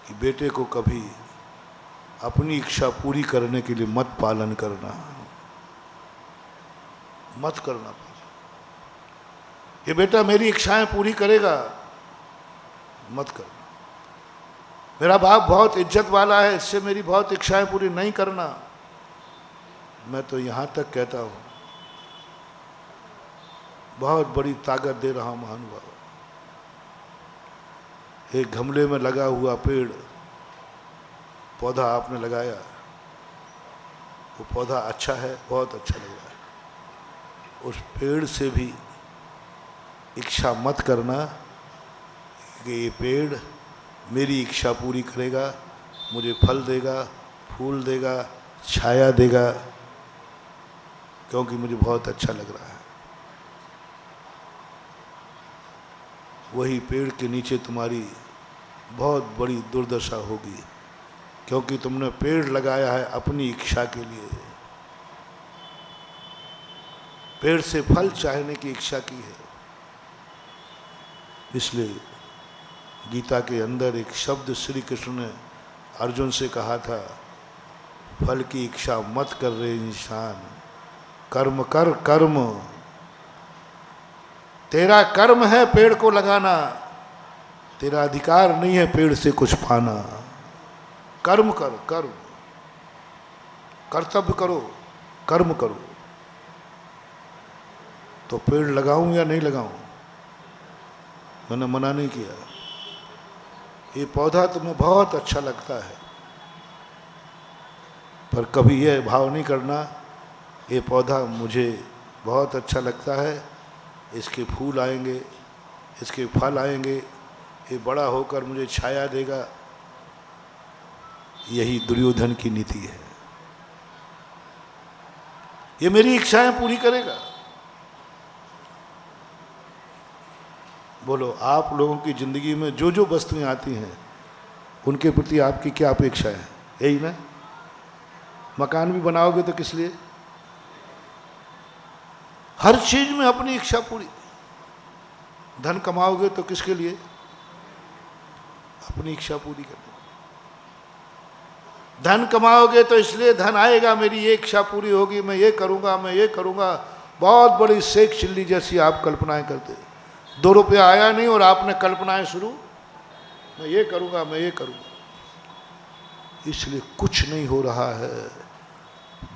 कि बेटे को कभी अपनी इच्छा पूरी करने के लिए मत पालन करना, मत करना। ये बेटा मेरी इच्छाएं पूरी करेगा, मत करना। मेरा बाप बहुत इज्जत वाला है, इससे मेरी बहुत इच्छाएं पूरी नहीं करना। मैं तो यहाँ तक कहता हूँ, बहुत बड़ी ताकत दे रहा हूँ महानुभाव। एक गमले में लगा हुआ पेड़ पौधा आपने लगाया, वो पौधा अच्छा है, बहुत अच्छा लग रहा है। उस पेड़ से भी इच्छा मत करना कि ये पेड़ मेरी इच्छा पूरी करेगा, मुझे फल देगा, फूल देगा, छाया देगा, क्योंकि मुझे बहुत अच्छा लग रहा है। वही पेड़ के नीचे तुम्हारी बहुत बड़ी दुर्दशा होगी, क्योंकि तुमने पेड़ लगाया है अपनी इच्छा के लिए, पेड़ से फल चाहने की इच्छा की है। इसलिए गीता के अंदर एक शब्द श्री कृष्ण ने अर्जुन से कहा था, फल की इच्छा मत कर रे इंसान, कर्म कर कर्म। तेरा कर्म है पेड़ को लगाना, तेरा अधिकार नहीं है पेड़ से कुछ पाना। कर्म कर, कर्म, कर्तव्य करो, कर्म करो। तो पेड़ लगाऊं या नहीं लगाऊं, मैंने मना नहीं किया। ये पौधा तुम्हें बहुत अच्छा लगता है, पर कभी यह भाव नहीं करना ये पौधा मुझे बहुत अच्छा लगता है, इसके फूल आएंगे, इसके फल आएंगे, ये बड़ा होकर मुझे छाया देगा। यही दुर्योधन की नीति है, ये मेरी इच्छाएं पूरी करेगा। बोलो, आप लोगों की जिंदगी में जो जो वस्तुएं आती हैं उनके प्रति आपकी क्या अपेक्षा है? यही ना, मकान भी बनाओगे तो किस लिए? हर चीज में अपनी इच्छा पूरी। धन कमाओगे तो किसके लिए? अपनी इच्छा पूरी करनी। धन कमाओगे तो इसलिए धन आएगा, मेरी ये इच्छा पूरी होगी, मैं ये करूँगा, मैं ये करूँगा। बहुत बड़ी शेख चिल्ली जैसी आप कल्पनाएं करते। 2 रुपया आया नहीं और आपने कल्पनाएं शुरू, मैं ये करूँगा, मैं ये करूँगा। इसलिए कुछ नहीं हो रहा है,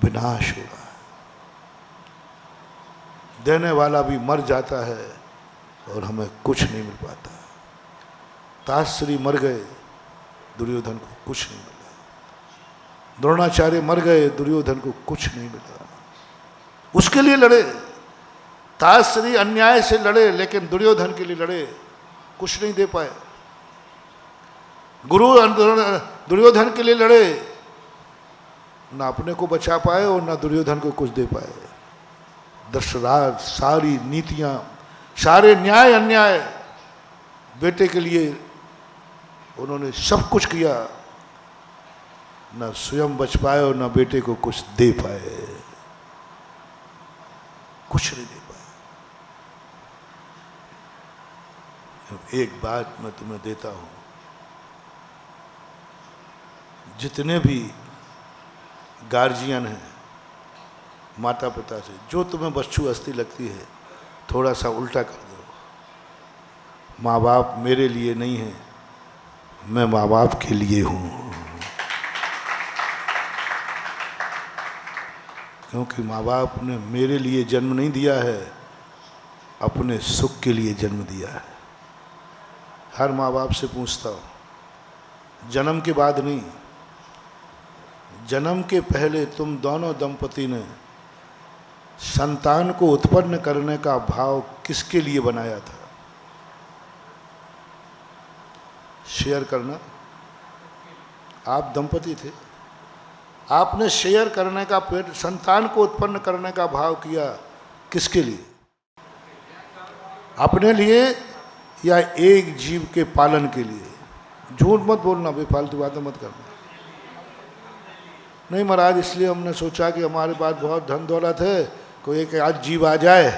विनाश हो रहा है। देने वाला भी मर जाता है और हमें कुछ नहीं मिल पाता। ताश्री मर गए, दुर्योधन को कुछ नहीं मिला। द्रोणाचार्य मर गए, दुर्योधन को कुछ नहीं मिला। उसके लिए लड़े, ताश्री अन्याय से लड़े, लेकिन दुर्योधन के लिए लड़े, कुछ नहीं दे पाए। गुरु दुर्योधन के लिए लड़े, ना अपने को बचा पाए और ना दुर्योधन को कुछ दे पाए। दशराज सारी नीतियां, सारे न्याय अन्याय बेटे के लिए उन्होंने सब कुछ किया, ना स्वयं बच पाए और ना बेटे को कुछ दे पाए, कुछ नहीं दे पाए। एक बात मैं तुम्हें देता हूं, जितने भी गार्जियन हैं, माता पिता से जो तुम्हें बच्चू हस्ती लगती है, थोड़ा सा उल्टा कर दो। माँ बाप मेरे लिए नहीं है, मैं माँ बाप के लिए हूँ। क्योंकि माँ बाप ने मेरे लिए जन्म नहीं दिया है, अपने सुख के लिए जन्म दिया है। हर माँ बाप से पूछता हूँ, जन्म के बाद नहीं, जन्म के पहले तुम दोनों दंपति ने संतान को उत्पन्न करने का भाव किसके लिए बनाया था? शेयर करना। आप दंपति थे, आपने शेयर करने का, पेट संतान को उत्पन्न करने का भाव किया, किसके लिए? अपने लिए या एक जीव के पालन के लिए? झूठ मत बोलना, बेफालतू बातें मत करना। नहीं महाराज, इसलिए हमने सोचा कि हमारे पास बहुत धन दौलत है, कोई एक आज जीव आ जाए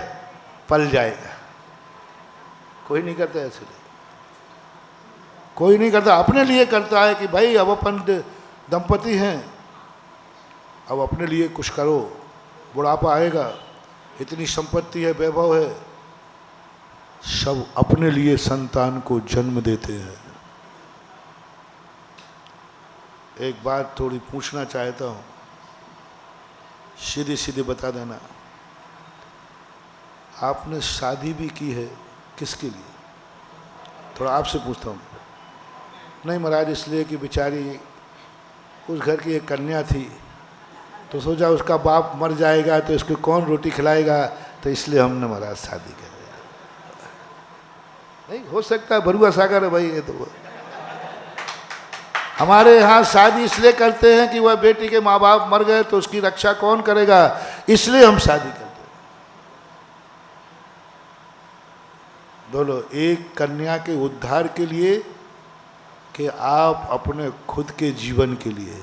पल जाएगा। कोई नहीं करता ऐसे, कोई नहीं करता। अपने लिए करता है कि भाई अब अपन दंपति हैं, अब अपने लिए कुछ करो, बुढ़ापा आएगा, इतनी संपत्ति है, वैभव है, सब अपने लिए संतान को जन्म देते हैं। एक बात थोड़ी पूछना चाहता हूँ, सीधे सीधे बता देना। आपने शादी भी की है, किसके लिए? थोड़ा आपसे पूछता हूँ। नहीं महाराज, इसलिए कि बेचारी उस घर की एक कन्या थी, तो सोचा उसका बाप मर जाएगा तो इसको कौन रोटी खिलाएगा, तो इसलिए हमने महाराज शादी कर लिया। नहीं हो सकता है, भरुआ सागर है भाई ये तो। हमारे यहाँ शादी इसलिए करते हैं कि वह बेटी के माँ बाप मर गए तो उसकी रक्षा कौन करेगा, इसलिए हम शादी करते हैं। बोलो, एक कन्या के उद्धार के लिए कि आप अपने खुद के जीवन के लिए?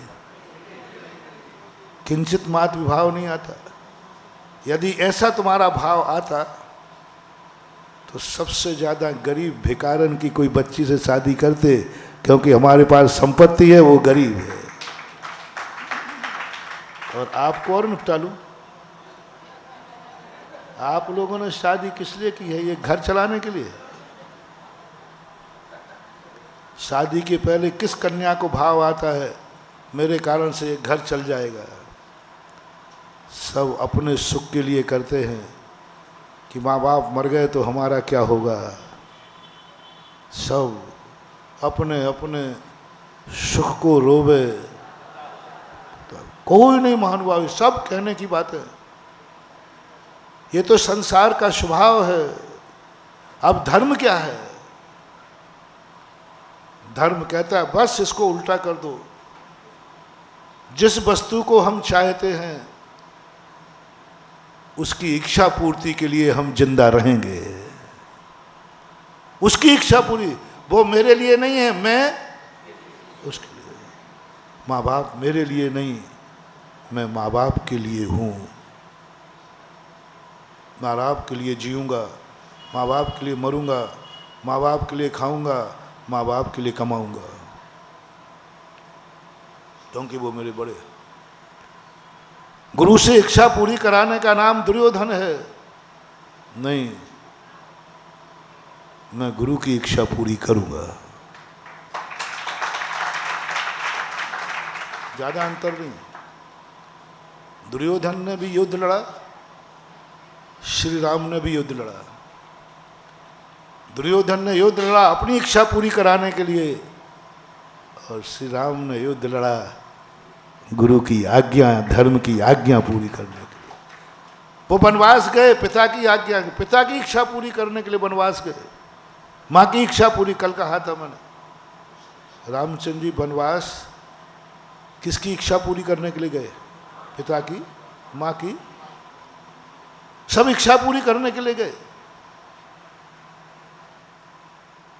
किंचित मात विभाव नहीं आता। यदि ऐसा तुम्हारा भाव आता तो सबसे ज़्यादा गरीब भिखारन की कोई बच्ची से शादी करते, क्योंकि हमारे पास संपत्ति है, वो गरीब है। और आपको और निपटा लूं, आप लोगों ने शादी किस लिए की है? ये घर चलाने के लिए? शादी के पहले किस कन्या को भाव आता है मेरे कारण से ये घर चल जाएगा? सब अपने सुख के लिए करते हैं कि माँ बाप मर गए तो हमारा क्या होगा। सब अपने अपने सुख को रोवे, तो कोई नहीं महानुभाव, सब कहने की बात है। ये तो संसार का स्वभाव है। अब धर्म क्या है? धर्म कहता है बस इसको उल्टा कर दो। जिस वस्तु को हम चाहते हैं उसकी इच्छा पूर्ति के लिए हम जिंदा रहेंगे। उसकी इच्छा पूरी, वो मेरे लिए नहीं है, मैं उसके लिए। माँ बाप मेरे लिए नहीं, मैं माँ बाप के लिए हूँ। माँ बाप के लिए जीऊँगा, माँ बाप के लिए मरूँगा, माँ बाप के लिए खाऊँगा, माँ बाप के लिए कमाऊँगा। क्योंकि वो मेरे बड़े। गुरु से इच्छा पूरी कराने का नाम दुर्योधन है? नहीं, मैं गुरु की इच्छा पूरी करूंगा। ज्यादा अंतर नहीं। दुर्योधन ने भी युद्ध लड़ा, श्री राम ने भी युद्ध लड़ा। दुर्योधन ने युद्ध लड़ा अपनी इच्छा पूरी कराने के लिए, और श्री राम ने युद्ध लड़ा गुरु की आज्ञा, धर्म की आज्ञा पूरी करने के लिए। वो वनवास गए पिता की आज्ञा, पिता की इच्छा पूरी करने के लिए वनवास गए। माँ की इच्छा पूरी, कल कहा था मैंने, रामचंद्र जी वनवास किसकी इच्छा पूरी करने के लिए गए? पिता की, माँ की, सब इच्छा पूरी करने के लिए गए।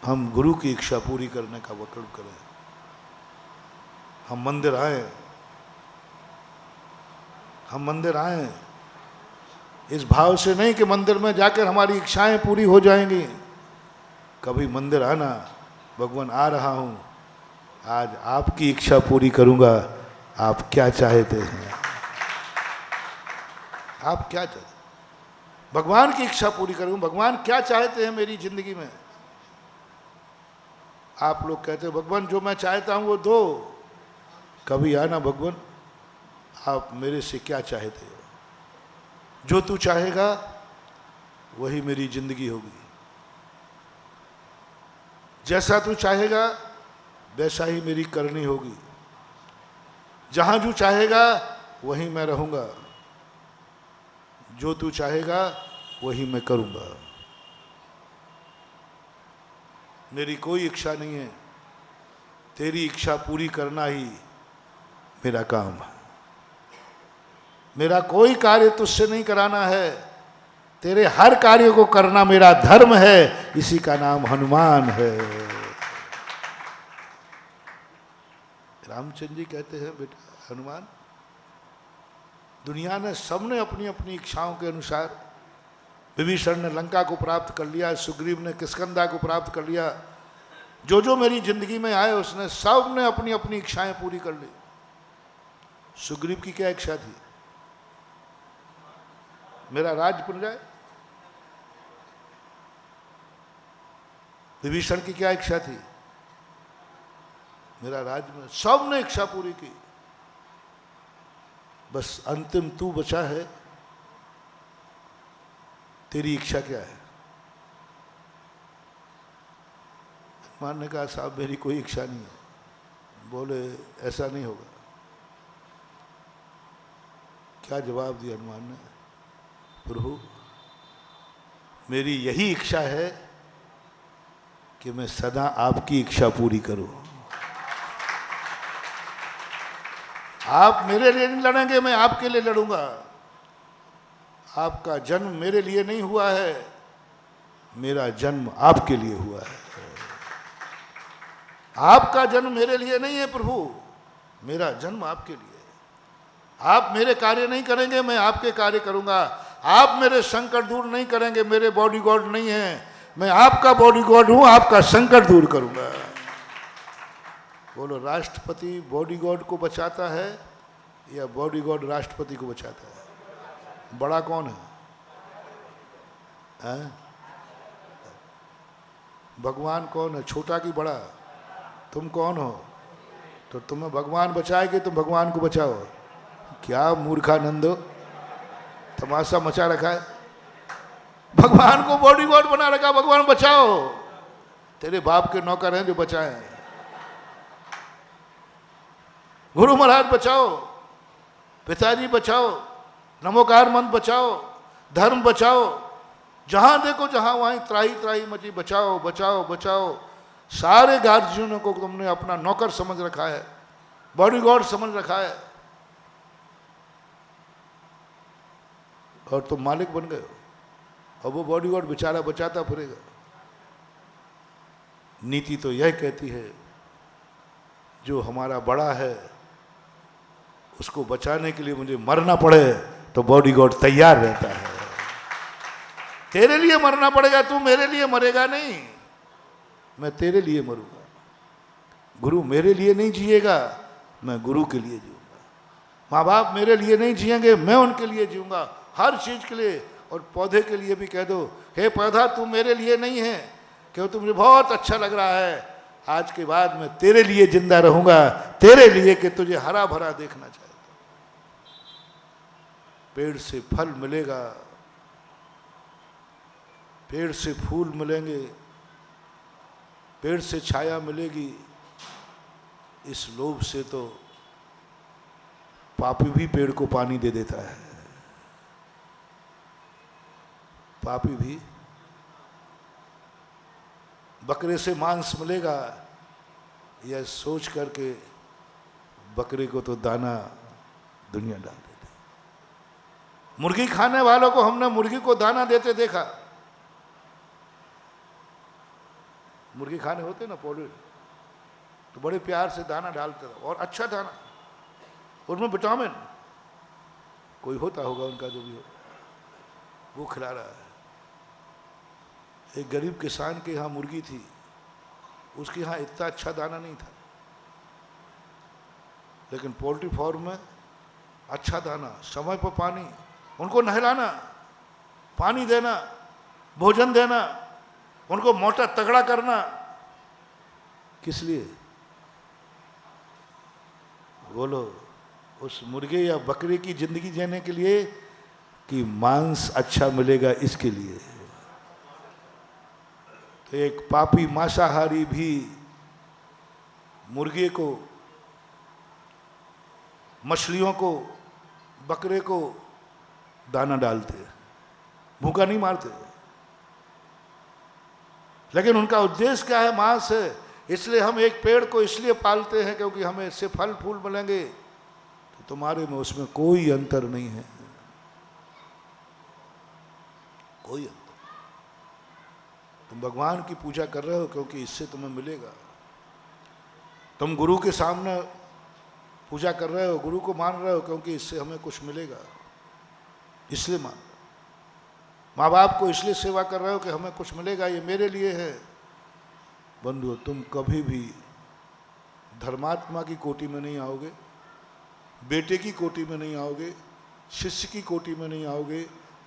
हम गुरु की इच्छा पूरी करने का विकल्प करें। हम मंदिर आए, हम मंदिर आए इस भाव से नहीं कि मंदिर में जाकर हमारी इच्छाएं पूरी हो जाएंगी। कभी मंदिर आना, भगवान आ रहा हूं, आज आपकी इच्छा पूरी करूंगा, आप क्या चाहते हैं? आप क्या चाहते? भगवान की इच्छा पूरी करूंगा, भगवान क्या चाहते हैं मेरी जिंदगी में? आप लोग कहते हो भगवान जो मैं चाहता हूं वो दो। कभी आना भगवान आप मेरे से क्या चाहते हो? जो तू चाहेगा वही मेरी जिंदगी होगी। जैसा तू चाहेगा वैसा ही मेरी करनी होगी। जहां जो चाहेगा वहीं मैं रहूंगा। जो तू चाहेगा वही मैं करूंगा। मेरी कोई इच्छा नहीं है, तेरी इच्छा पूरी करना ही मेरा काम है। मेरा कोई कार्य तुझसे नहीं कराना है, तेरे हर कार्य को करना मेरा धर्म है। इसी का नाम हनुमान है। रामचंद्र जी कहते हैं बेटा हनुमान, दुनिया ने सबने अपनी अपनी इच्छाओं के अनुसार, विभीषण ने लंका को प्राप्त कर लिया, सुग्रीव ने किष्किंधा को प्राप्त कर लिया। जो जो मेरी जिंदगी में आए उसने सब ने अपनी अपनी इच्छाएं पूरी कर ली। सुग्रीव की क्या इच्छा थी? मेरा राज बन जाए। विभीषण की क्या इच्छा थी? मेरा राज में। सब ने इच्छा पूरी की, बस अंतिम तू बचा है। तेरी इच्छा क्या है? हनुमान ने कहा साहब मेरी कोई इच्छा नहीं है। बोले ऐसा नहीं होगा। क्या जवाब दिया हनुमान ने? प्रभु मेरी यही इच्छा है कि मैं सदा आपकी इच्छा पूरी करूं। आप मेरे लिए नहीं लड़ेंगे, मैं आपके लिए लड़ूंगा। आपका जन्म मेरे लिए नहीं हुआ है, मेरा जन्म आपके लिए हुआ है। आपका जन्म मेरे लिए नहीं है प्रभु, मेरा जन्म आपके लिए। आप मेरे कार्य नहीं करेंगे, मैं आपके कार्य करूंगा। आप मेरे संकट दूर नहीं करेंगे, मेरे बॉडीगार्ड नहीं है, मैं आपका बॉडीगार्ड हूं, आपका संकट दूर करूंगा। बोलो राष्ट्रपति बॉडीगार्ड को बचाता है या बॉडीगार्ड राष्ट्रपति को बचाता है? बड़ा कौन है? भगवान कौन है? छोटा कि बड़ा? तुम कौन हो? तो तुम्हें भगवान बचाएगी, तुम भगवान को बचाओ। क्या मूर्खानंदो, तमाशा मचा रखा है। भगवान को बॉडीगार्ड बना रखा, भगवान बचाओ। तेरे बाप के नौकर हैं जो बचाए। गुरु महाराज बचाओ, पिताजी बचाओ, नमोकार मंत्र बचाओ, धर्म बचाओ। जहां देखो जहां वहीं त्राही त्राही मची, बचाओ बचाओ बचाओ। सारे गार्जियनों को तुमने अपना नौकर समझ रखा है, बॉडीगार्ड समझ रखा है, और तुम मालिक बन गए हो। और वो बॉडीगार्ड बेचारा बचाता फिरेगा। नीति तो यह कहती है जो हमारा बड़ा है उसको बचाने के लिए मुझे मरना पड़े तो बॉडीगार्ड तैयार रहता है। तेरे लिए मरना पड़ेगा, तू मेरे लिए मरेगा नहीं, मैं तेरे लिए मरूंगा। गुरु मेरे लिए नहीं जिएगा, मैं गुरु के लिए जीऊँगा। माँ बाप मेरे लिए नहीं जिएंगे, मैं उनके लिए जीऊँगा, हर चीज़ के लिए। और पौधे के लिए भी कह दो, हे पौधा तू मेरे लिए नहीं है, क्यों तुझे बहुत अच्छा लग रहा है, आज के बाद मैं तेरे लिए जिंदा रहूँगा, तेरे लिए कि तुझे हरा भरा देखना चाहता हूँ। पेड़ से फल मिलेगा, पेड़ से फूल मिलेंगे, पेड़ से छाया मिलेगी, इस लोभ से तो पापी भी पेड़ को पानी दे देता है। पापी भी, बकरे से मांस मिलेगा, यह सोच करके बकरे को तो दाना दुनिया डाल देती। मुर्गी खाने वालों को हमने मुर्गी को दाना देते देखा। मुर्गी खाने होते ना पोल्ट्री, तो बड़े प्यार से दाना डालते थे, और अच्छा दाना, उनमें विटामिन कोई होता होगा उनका, जो भी हो वो खिला रहा है। एक गरीब किसान के यहाँ मुर्गी थी, उसके यहाँ इतना अच्छा दाना नहीं था, लेकिन पोल्ट्री फार्म में अच्छा दाना, समय पर पानी, उनको नहलाना, पानी देना, भोजन देना, उनको मोटा तगड़ा करना। किस लिए? बोलो, उस मुर्गे या बकरे की जिंदगी जीने के लिए कि मांस अच्छा मिलेगा, इसके लिए। तो एक पापी मांसाहारी भी मुर्गे को, मछलियों को, बकरे को दाना डालते, भूखा नहीं मारते, लेकिन उनका उद्देश्य क्या है? मांस है। इसलिए हम एक पेड़ को इसलिए पालते हैं क्योंकि हमें इससे फल फूल मिलेंगे। तो तुम्हारे में उसमें कोई अंतर नहीं है, कोई अंतर। तुम भगवान की पूजा कर रहे हो क्योंकि इससे तुम्हें मिलेगा। तुम गुरु के सामने पूजा कर रहे हो, गुरु को मान रहे हो क्योंकि इससे हमें कुछ मिलेगा, इसलिए मान। माँ बाप को इसलिए सेवा कर रहे हो कि हमें कुछ मिलेगा, ये मेरे लिए है। बंधुओं, तुम कभी भी धर्मात्मा की कोटि में नहीं आओगे, बेटे की कोटि में नहीं आओगे, शिष्य की कोटि में नहीं आओगे,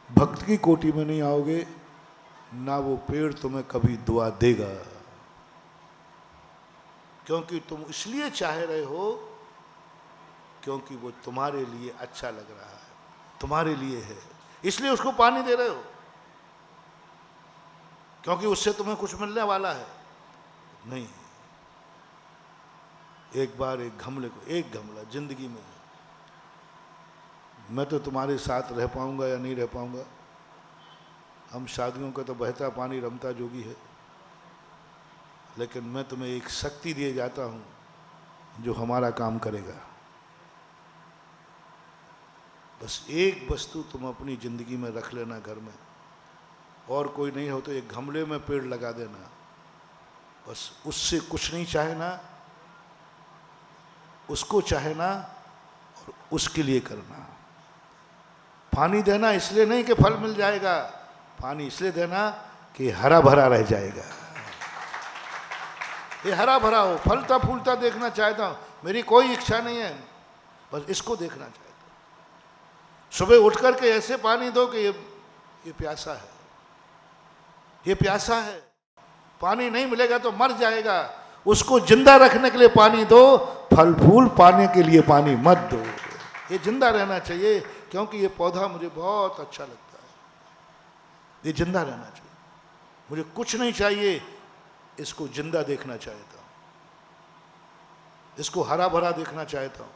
भक्त की कोटि में नहीं आओगे, ना वो पेड़ तुम्हें कभी दुआ देगा। क्योंकि तुम इसलिए चाह रहे हो क्योंकि वो तुम्हारे लिए अच्छा लग रहा है, तुम्हारे लिए है, इसलिए उसको पानी दे रहे हो, क्योंकि उससे तुम्हें कुछ मिलने वाला है। नहीं, एक बार एक गमले को, एक गमला जिंदगी में, मैं तो तुम्हारे साथ रह पाऊंगा या नहीं रह पाऊंगा, हम शादियों का तो बहता पानी रमता जोगी है, लेकिन मैं तुम्हें एक शक्ति दिए जाता हूं जो हमारा काम करेगा। बस एक वस्तु तुम अपनी जिंदगी में रख लेना घर में, और कोई नहीं हो तो एक गमले में पेड़ लगा देना। बस उससे कुछ नहीं चाहना, उसको चाहना और उसके लिए करना। पानी देना इसलिए नहीं कि फल मिल जाएगा, पानी इसलिए देना कि हरा भरा रह जाएगा, ये हरा भरा हो, फलता फूलता देखना चाहता हूं। मेरी कोई इच्छा नहीं है, बस इसको देखना चाहता हूं। सुबह उठ करके ऐसे पानी दो कि ये प्यासा है, ये प्यासा है, पानी नहीं मिलेगा तो मर जाएगा, उसको जिंदा रखने के लिए पानी दो, फल फूल पाने के लिए पानी मत दो। ये जिंदा रहना चाहिए, क्योंकि ये पौधा मुझे बहुत अच्छा लगता है, ये जिंदा रहना चाहिए, मुझे कुछ नहीं चाहिए, इसको जिंदा देखना चाहता हूं, इसको हरा भरा देखना चाहता हूं,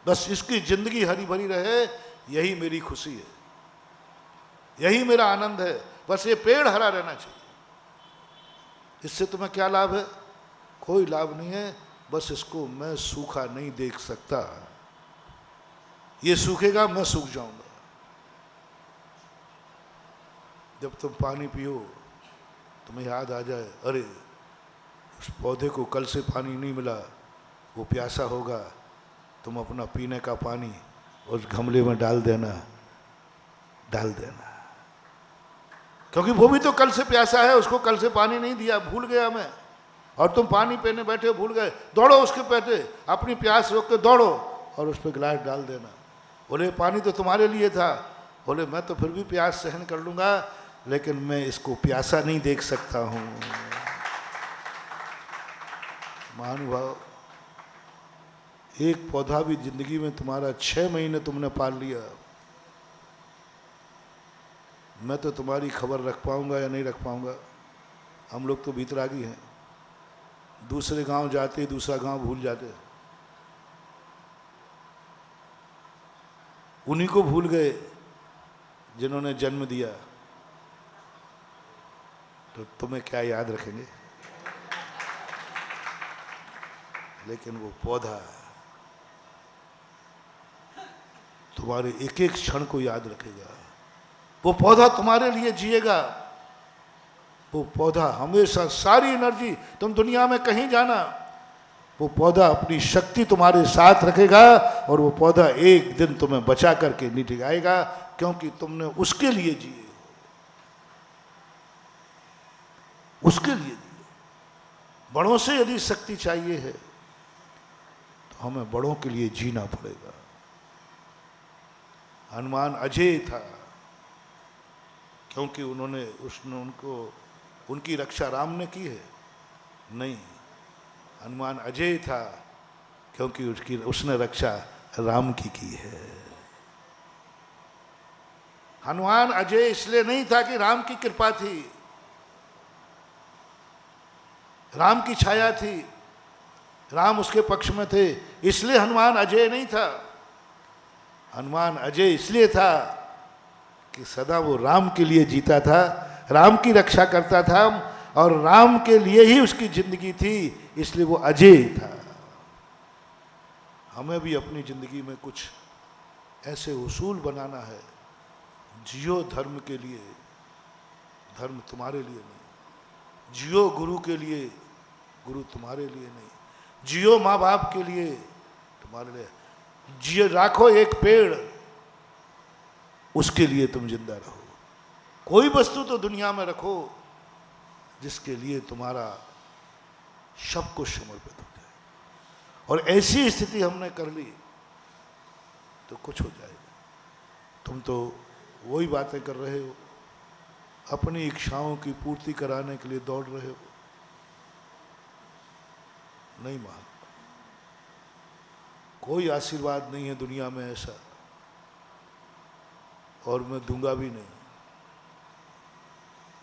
बस इसकी जिंदगी हरी भरी रहे, यही मेरी खुशी है, यही मेरा आनंद है। बस ये पेड़ हरा रहना चाहिए। इससे तुम्हें क्या लाभ है? कोई लाभ नहीं है, बस इसको मैं सूखा नहीं देख सकता, ये सूखेगा मैं सूख जाऊंगा। जब तुम पानी पियो तुम्हें याद आ जाए, अरे उस पौधे को कल से पानी नहीं मिला, वो प्यासा होगा, तुम अपना पीने का पानी उस गमले में डाल देना, डाल देना, क्योंकि वो भी तो कल से प्यासा है, उसको कल से पानी नहीं दिया, भूल गया मैं, और तुम पानी पीने बैठे हो, भूल गए, दौड़ो उसके पीछे, अपनी प्यास रोक के दौड़ो और उस पर गिलास डाल देना। बोले पानी तो तुम्हारे लिए था। बोले मैं तो फिर भी प्यास सहन कर लूँगा, लेकिन मैं इसको प्यासा नहीं देख सकता हूँ। महानुभाव, एक पौधा भी जिंदगी में तुम्हारा 6 महीने तुमने पाल लिया, मैं तो तुम्हारी खबर रख पाऊंगा या नहीं रख पाऊंगा। हम लोग तो भीतरागी हैं, दूसरे गांव जाते दूसरा गांव भूल जाते, उन्हीं को भूल गए जिन्होंने जन्म दिया, तो तुम्हें क्या याद रखेंगे। लेकिन वो पौधा तुम्हारे एक एक क्षण को याद रखेगा, वो पौधा तुम्हारे लिए जिएगा, वो पौधा हमेशा सारी एनर्जी, तुम दुनिया में कहीं जाना, वो पौधा अपनी शक्ति तुम्हारे साथ रखेगा और वो पौधा एक दिन तुम्हें बचा करके नहीं टिकाएगा, क्योंकि तुमने उसके लिए जिए, उसके लिए जिए। बड़ों से यदि शक्ति चाहिए है तो हमें बड़ों के लिए जीना पड़ेगा। हनुमान अजेय था क्योंकि उनकी रक्षा राम ने की है? नहीं, हनुमान अजेय था क्योंकि उसने रक्षा राम की है। हनुमान अजेय इसलिए नहीं था कि राम की कृपा थी, राम की छाया थी, राम उसके पक्ष में थे, इसलिए हनुमान अजेय नहीं था। हनुमान अजेय इसलिए था कि सदा वो राम के लिए जीता था, राम की रक्षा करता था और राम के लिए ही उसकी जिंदगी थी, इसलिए वो अजेय था। हमें भी अपनी जिंदगी में कुछ ऐसे उसूल बनाना है, जियो धर्म के लिए, धर्म तुम्हारे लिए नहीं, जियो गुरु के लिए, गुरु तुम्हारे लिए नहीं, जियो माँ बाप के लिए, तुम्हारे लिए, जियो राखो एक पेड़, उसके लिए तुम जिंदा रहो। कोई वस्तु तो दुनिया में रखो जिसके लिए तुम्हारा सब कुछ समर्पित हो जाए, और ऐसी स्थिति हमने कर ली तो कुछ हो जाएगा। तुम तो वही बातें कर रहे हो, अपनी इच्छाओं की पूर्ति कराने के लिए दौड़ रहे हो। नहीं मान, कोई आशीर्वाद नहीं है दुनिया में ऐसा, और मैं दूंगा भी नहीं।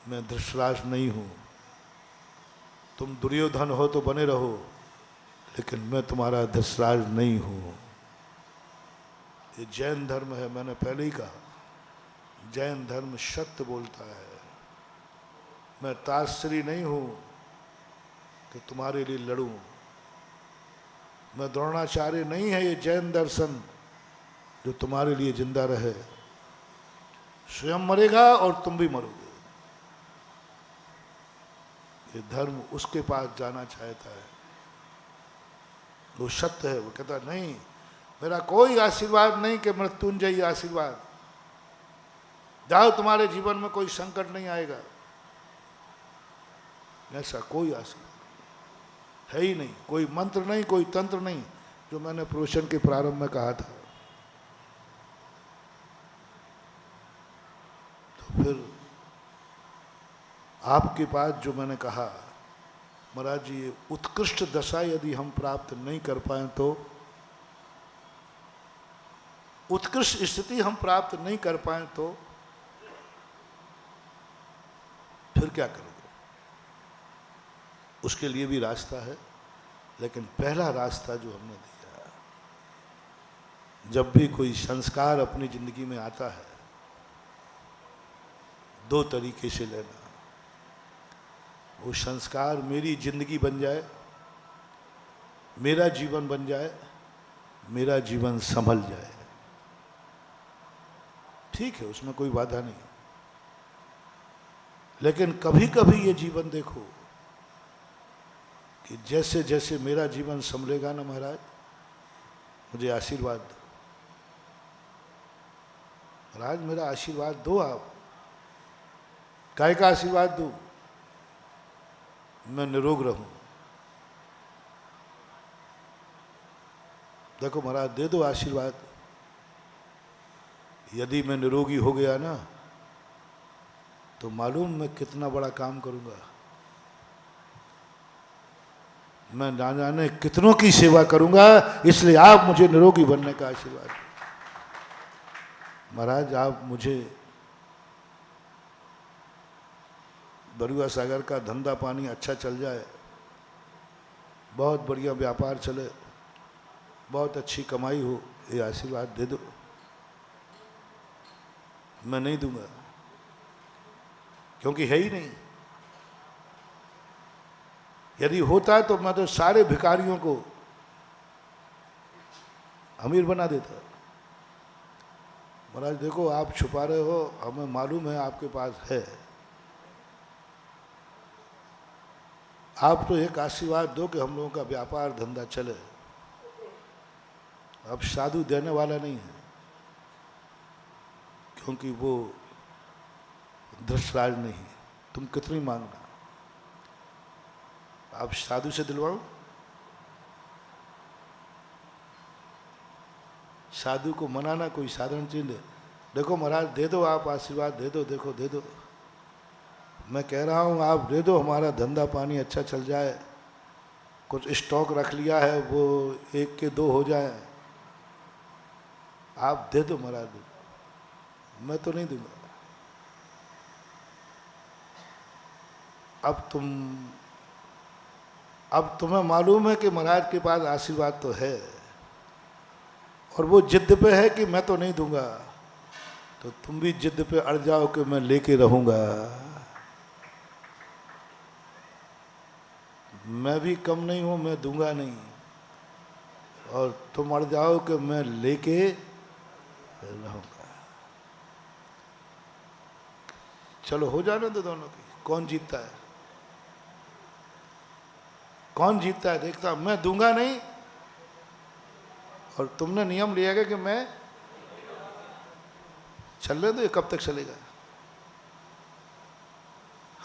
मैं धृतराष्ट्र नहीं हूं, तुम दुर्योधन हो तो बने रहो, लेकिन मैं तुम्हारा धृतराष्ट्र नहीं हूं। ये जैन धर्म है, मैंने पहले ही कहा, जैन धर्म सत्य बोलता है। मैं ताश्री नहीं हूं कि तुम्हारे लिए लड़ूं, मैं द्रोणाचार्य नहीं है ये जैन दर्शन जो तुम्हारे लिए जिंदा रहे। स्वयं मरेगा और तुम भी मरोगे। ये धर्म उसके पास जाना चाहता है, वो सत्य है। वो कहता नहीं, मेरा कोई आशीर्वाद नहीं कि मृत्युंजयी आशीर्वाद, जाओ तुम्हारे जीवन में कोई संकट नहीं आएगा, ऐसा कोई आशीर्वाद है ही नहीं। कोई मंत्र नहीं, कोई तंत्र नहीं, जो मैंने प्रवचन के प्रारंभ में कहा था। तो फिर आपके पास जो मैंने कहा, महाराज जी, ये उत्कृष्ट दशा यदि हम प्राप्त नहीं कर पाए तो, उत्कृष्ट स्थिति हम प्राप्त नहीं कर पाए तो फिर क्या करोगे? उसके लिए भी रास्ता है, लेकिन पहला रास्ता जो हमने दिया, जब भी कोई संस्कार अपनी जिंदगी में आता है, 2 तरीके से लेना। वो संस्कार मेरी जिंदगी बन जाए, मेरा जीवन बन जाए, मेरा जीवन संभल जाए, ठीक है, उसमें कोई बाधा नहीं। लेकिन कभी कभी ये जीवन देखो कि जैसे जैसे मेरा जीवन संभलेगा ना महाराज, मुझे आशीर्वाद दो, महाराज मेरा आशीर्वाद दो। आप काय का आशीर्वाद दो? मैं निरोग रहूं, देखो महाराज दे दो आशीर्वाद। यदि मैं निरोगी हो गया ना तो मालूम मैं कितना बड़ा काम करूंगा, मैं ना जाने कितनों की सेवा करूंगा। इसलिए आप मुझे निरोगी बनने का आशीर्वाद। महाराज आप मुझे बरुआ सागर का धंधा पानी अच्छा चल जाए, बहुत बढ़िया व्यापार चले, बहुत अच्छी कमाई हो, ये आशीर्वाद दे दो। मैं नहीं दूंगा क्योंकि है ही नहीं। यदि होता तो मैं तो सारे भिखारियों को अमीर बना देता। महाराज देखो आप छुपा रहे हो, हमें मालूम है आपके पास है। आप तो एक आशीर्वाद दो कि हम लोगों का व्यापार धंधा चले। अब साधु देने वाला नहीं है क्योंकि वो धृतराज नहीं है। तुम कितनी मांगना, आप साधु से दिलवाओ। साधु को मनाना कोई साधारण चीज नहीं। देखो महाराज दे दो, आप आशीर्वाद दे दो, देखो दे दो। मैं कह रहा हूँ आप दे दो, हमारा धंधा पानी अच्छा चल जाए। कुछ स्टॉक रख लिया है वो 1 के 2 हो जाए। आप दे दो महाराज, दे दो। मैं तो नहीं दूंगा। अब तुम्हें मालूम है कि महाराज के पास आशीर्वाद तो है और वो जिद पे है कि मैं तो नहीं दूंगा, तो तुम भी जिद पे अड़ जाओ कि मैं लेके रहूंगा। मैं भी कम नहीं हूं, मैं दूंगा नहीं, और तुम अड़ जाओ कि मैं लेके रहूंगा। चलो हो जाने दो दोनों की, कौन जीतता है? कौन जीतता है देखता। मैं दूंगा नहीं और तुमने नियम लिया है कि मैं चलने दो। ये कब तक चलेगा?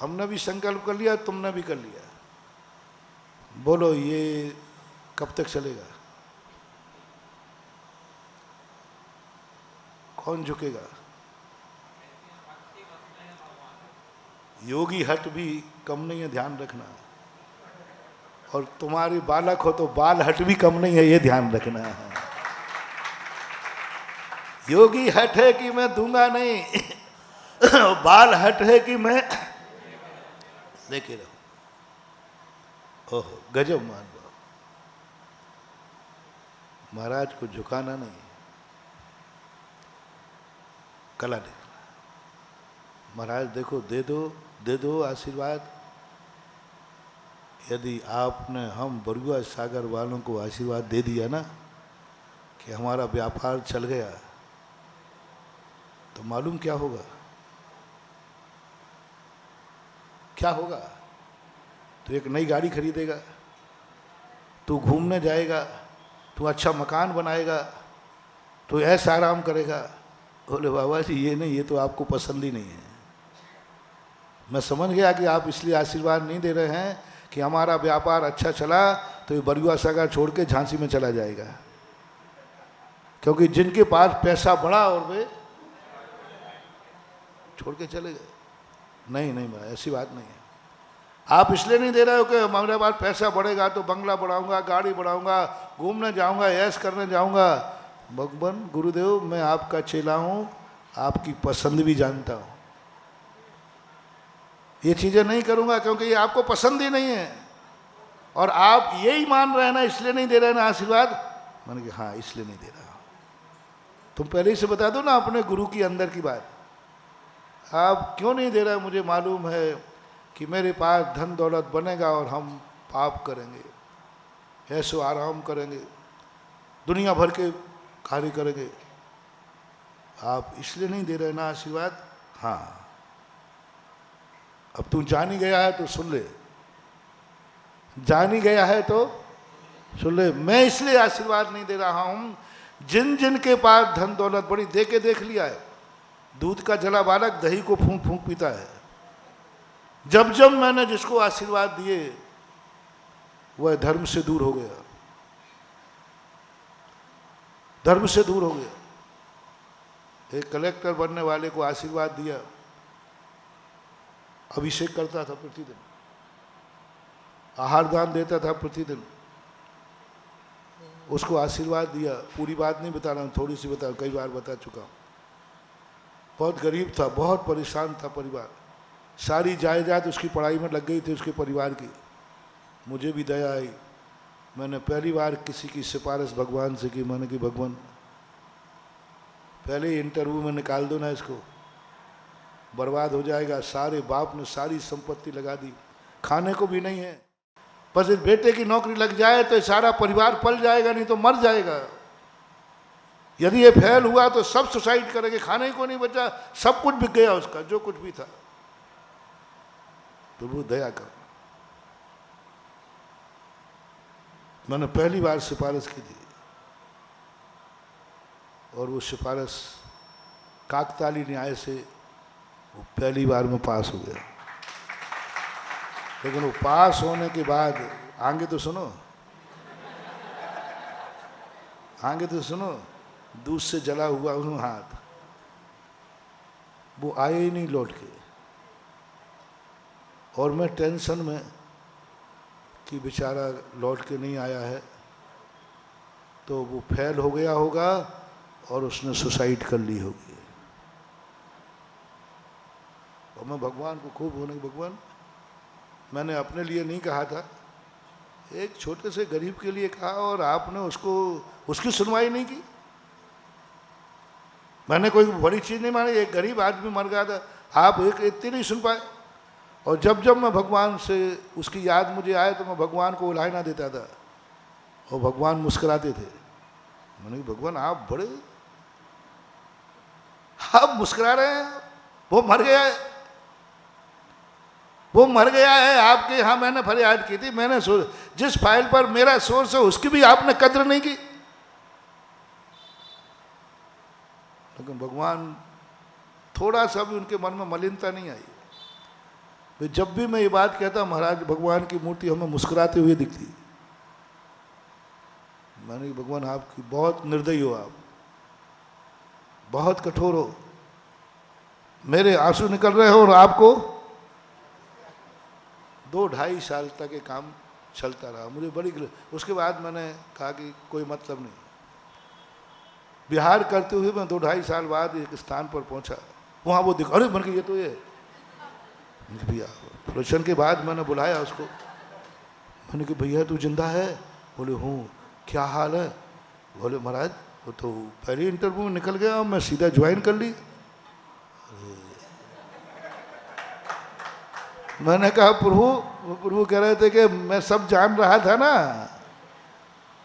हमने भी संकल्प कर लिया, तुमने भी कर लिया। बोलो ये कब तक चलेगा? कौन झुकेगा? योगी हट भी कम नहीं है, ध्यान रखना। और तुम्हारी बालक हो तो बाल हट भी कम नहीं है, ये ध्यान रखना है। योगी हट है कि मैं दूंगा नहीं बाल हट है कि मैं लेके रहूं। ओहो गजब मान लो। महाराज को झुकाना नहीं, कला देखना। महाराज देखो दे दो आशीर्वाद। यदि आपने हम बरुआ सागर वालों को आशीर्वाद दे दिया ना कि हमारा व्यापार चल गया, तो मालूम क्या होगा? क्या होगा? तो एक नई गाड़ी खरीदेगा, तू घूमने जाएगा, तू अच्छा मकान बनाएगा, तू ऐसा आराम करेगा। बोले बाबा जी ये नहीं, ये तो आपको पसंद ही नहीं है। मैं समझ गया कि आप इसलिए आशीर्वाद नहीं दे रहे हैं कि हमारा व्यापार अच्छा चला तो ये बरुआ सागर छोड़ के झांसी में चला जाएगा। क्योंकि जिनके पास पैसा बढ़ा और वे छोड़ के चले गए। नहीं नहीं भाई, ऐसी बात नहीं है। आप इसलिए नहीं दे रहे हो कि हमारे पास पैसा बढ़ेगा तो बंगला बढ़ाऊंगा, गाड़ी बढ़ाऊंगा, घूमने जाऊंगा, ऐश करने जाऊंगा। भगवान गुरुदेव मैं आपका चेला हूं, आपकी पसंद भी जानता हूं। ये चीजें नहीं करूंगा क्योंकि ये आपको पसंद ही नहीं है। और आप यही मान रहे हैं ना, इसलिए नहीं दे रहे ना आशीर्वाद। मैंने कहा हाँ इसलिए नहीं दे रहा। तुम पहले ही से बता दो ना अपने गुरु की अंदर की बात। आप क्यों नहीं दे रहे? मुझे मालूम है कि मेरे पास धन दौलत बनेगा और हम पाप करेंगे, ऐसो आराम करेंगे, दुनिया भर के कार्य करेंगे। आप इसलिए नहीं दे रहे ना आशीर्वाद। हाँ अब तू जान ही गया है तो सुन ले, जान ही गया है तो सुन ले। मैं इसलिए आशीर्वाद नहीं दे रहा हूं, जिन जिन के पास धन दौलत बड़ी दे के देख लिया है। दूध का जला बालक दही को फूंक फूंक पीता है। जब जब मैंने जिसको आशीर्वाद दिए वह धर्म से दूर हो गया। धर्म से दूर हो गया। एक कलेक्टर बनने वाले को आशीर्वाद दिया, अभिषेक करता था प्रतिदिन, आहार दान देता था प्रतिदिन, उसको आशीर्वाद दिया। पूरी बात नहीं बता रहा हूँ, थोड़ी सी बता, कई बार बता चुका हूँ। बहुत गरीब था, बहुत परेशान था परिवार, सारी जायदाद उसकी पढ़ाई में लग गई थी उसके परिवार की। मुझे भी दया आई, मैंने पहली बार किसी की सिफारिश भगवान से की। मैंने कि भगवान पहले इंटरव्यू में निकाल दो ना, इसको बर्बाद हो जाएगा। सारे बाप ने सारी संपत्ति लगा दी, खाने को भी नहीं है, बस इस बेटे की नौकरी लग जाए तो सारा परिवार पल जाएगा, नहीं तो मर जाएगा। यदि ये फेल हुआ तो सब सुसाइड करेंगे, खाने को नहीं बचा, सब कुछ बिक गया उसका, जो कुछ भी था। तो वो दया कर, मैंने पहली बार सिफारिश की थी और वो सिफारिश काकताली न्याय से वो पहली बार में पास हो गया। लेकिन वो पास होने के बाद आगे तो सुनो, आगे तो सुनो, दूध से जला हुआ उन्होंने हाथ, वो आए ही नहीं लौट के। और मैं टेंशन में कि बेचारा लौट के नहीं आया है, तो वो फेल हो गया होगा और उसने सुसाइड कर ली होगी। और मैं भगवान को खूब होने, भगवान मैंने अपने लिए नहीं कहा था, एक छोटे से गरीब के लिए कहा और आपने उसको, उसकी सुनवाई नहीं की। मैंने कोई बड़ी चीज़ नहीं मानी, एक गरीब आदमी मर गया था, आप एक इतनी नहीं सुन पाए। और जब जब मैं भगवान से उसकी याद मुझे आए तो मैं भगवान को उलाहना देता था और भगवान मुस्कुराते थे। मैंने कहा भगवान आप बड़े, आप मुस्कुरा रहे हैं, वो मर गया है, वो मर गया है, आपके यहाँ मैंने फरियाद की थी, मैंने जिस फाइल पर मेरा सोर्स है उसकी भी आपने कद्र नहीं की। लेकिन भगवान थोड़ा सा भी उनके मन में मलिनता नहीं आई। जब भी मैं ये बात कहता, महाराज भगवान की मूर्ति हमें मुस्कुराते हुए दिखती। मैंने कहा भगवान आपकी बहुत निर्दयी हो, आप बहुत कठोर हो, मेरे आंसू निकल रहे हो और आपको 2-2.5 साल तक ये काम चलता रहा। मुझे बड़ी, उसके बाद मैंने कहा कि कोई मतलब नहीं। बिहार करते हुए मैं 2-2.5 साल बाद एक स्थान पर पहुंचा, वहाँ वो दिखा, अरे बन के ये तो ये भैया। प्रवचन के बाद मैंने बुलाया उसको, मैंने कहा भैया तू जिंदा है? बोले हूँ। क्या हाल है? बोले महाराज वो तो पहले इंटरव्यू में निकल गया, मैं सीधा ज्वाइन कर ली। मैंने कहा प्रभु कह रहे थे कि मैं सब जान रहा था ना,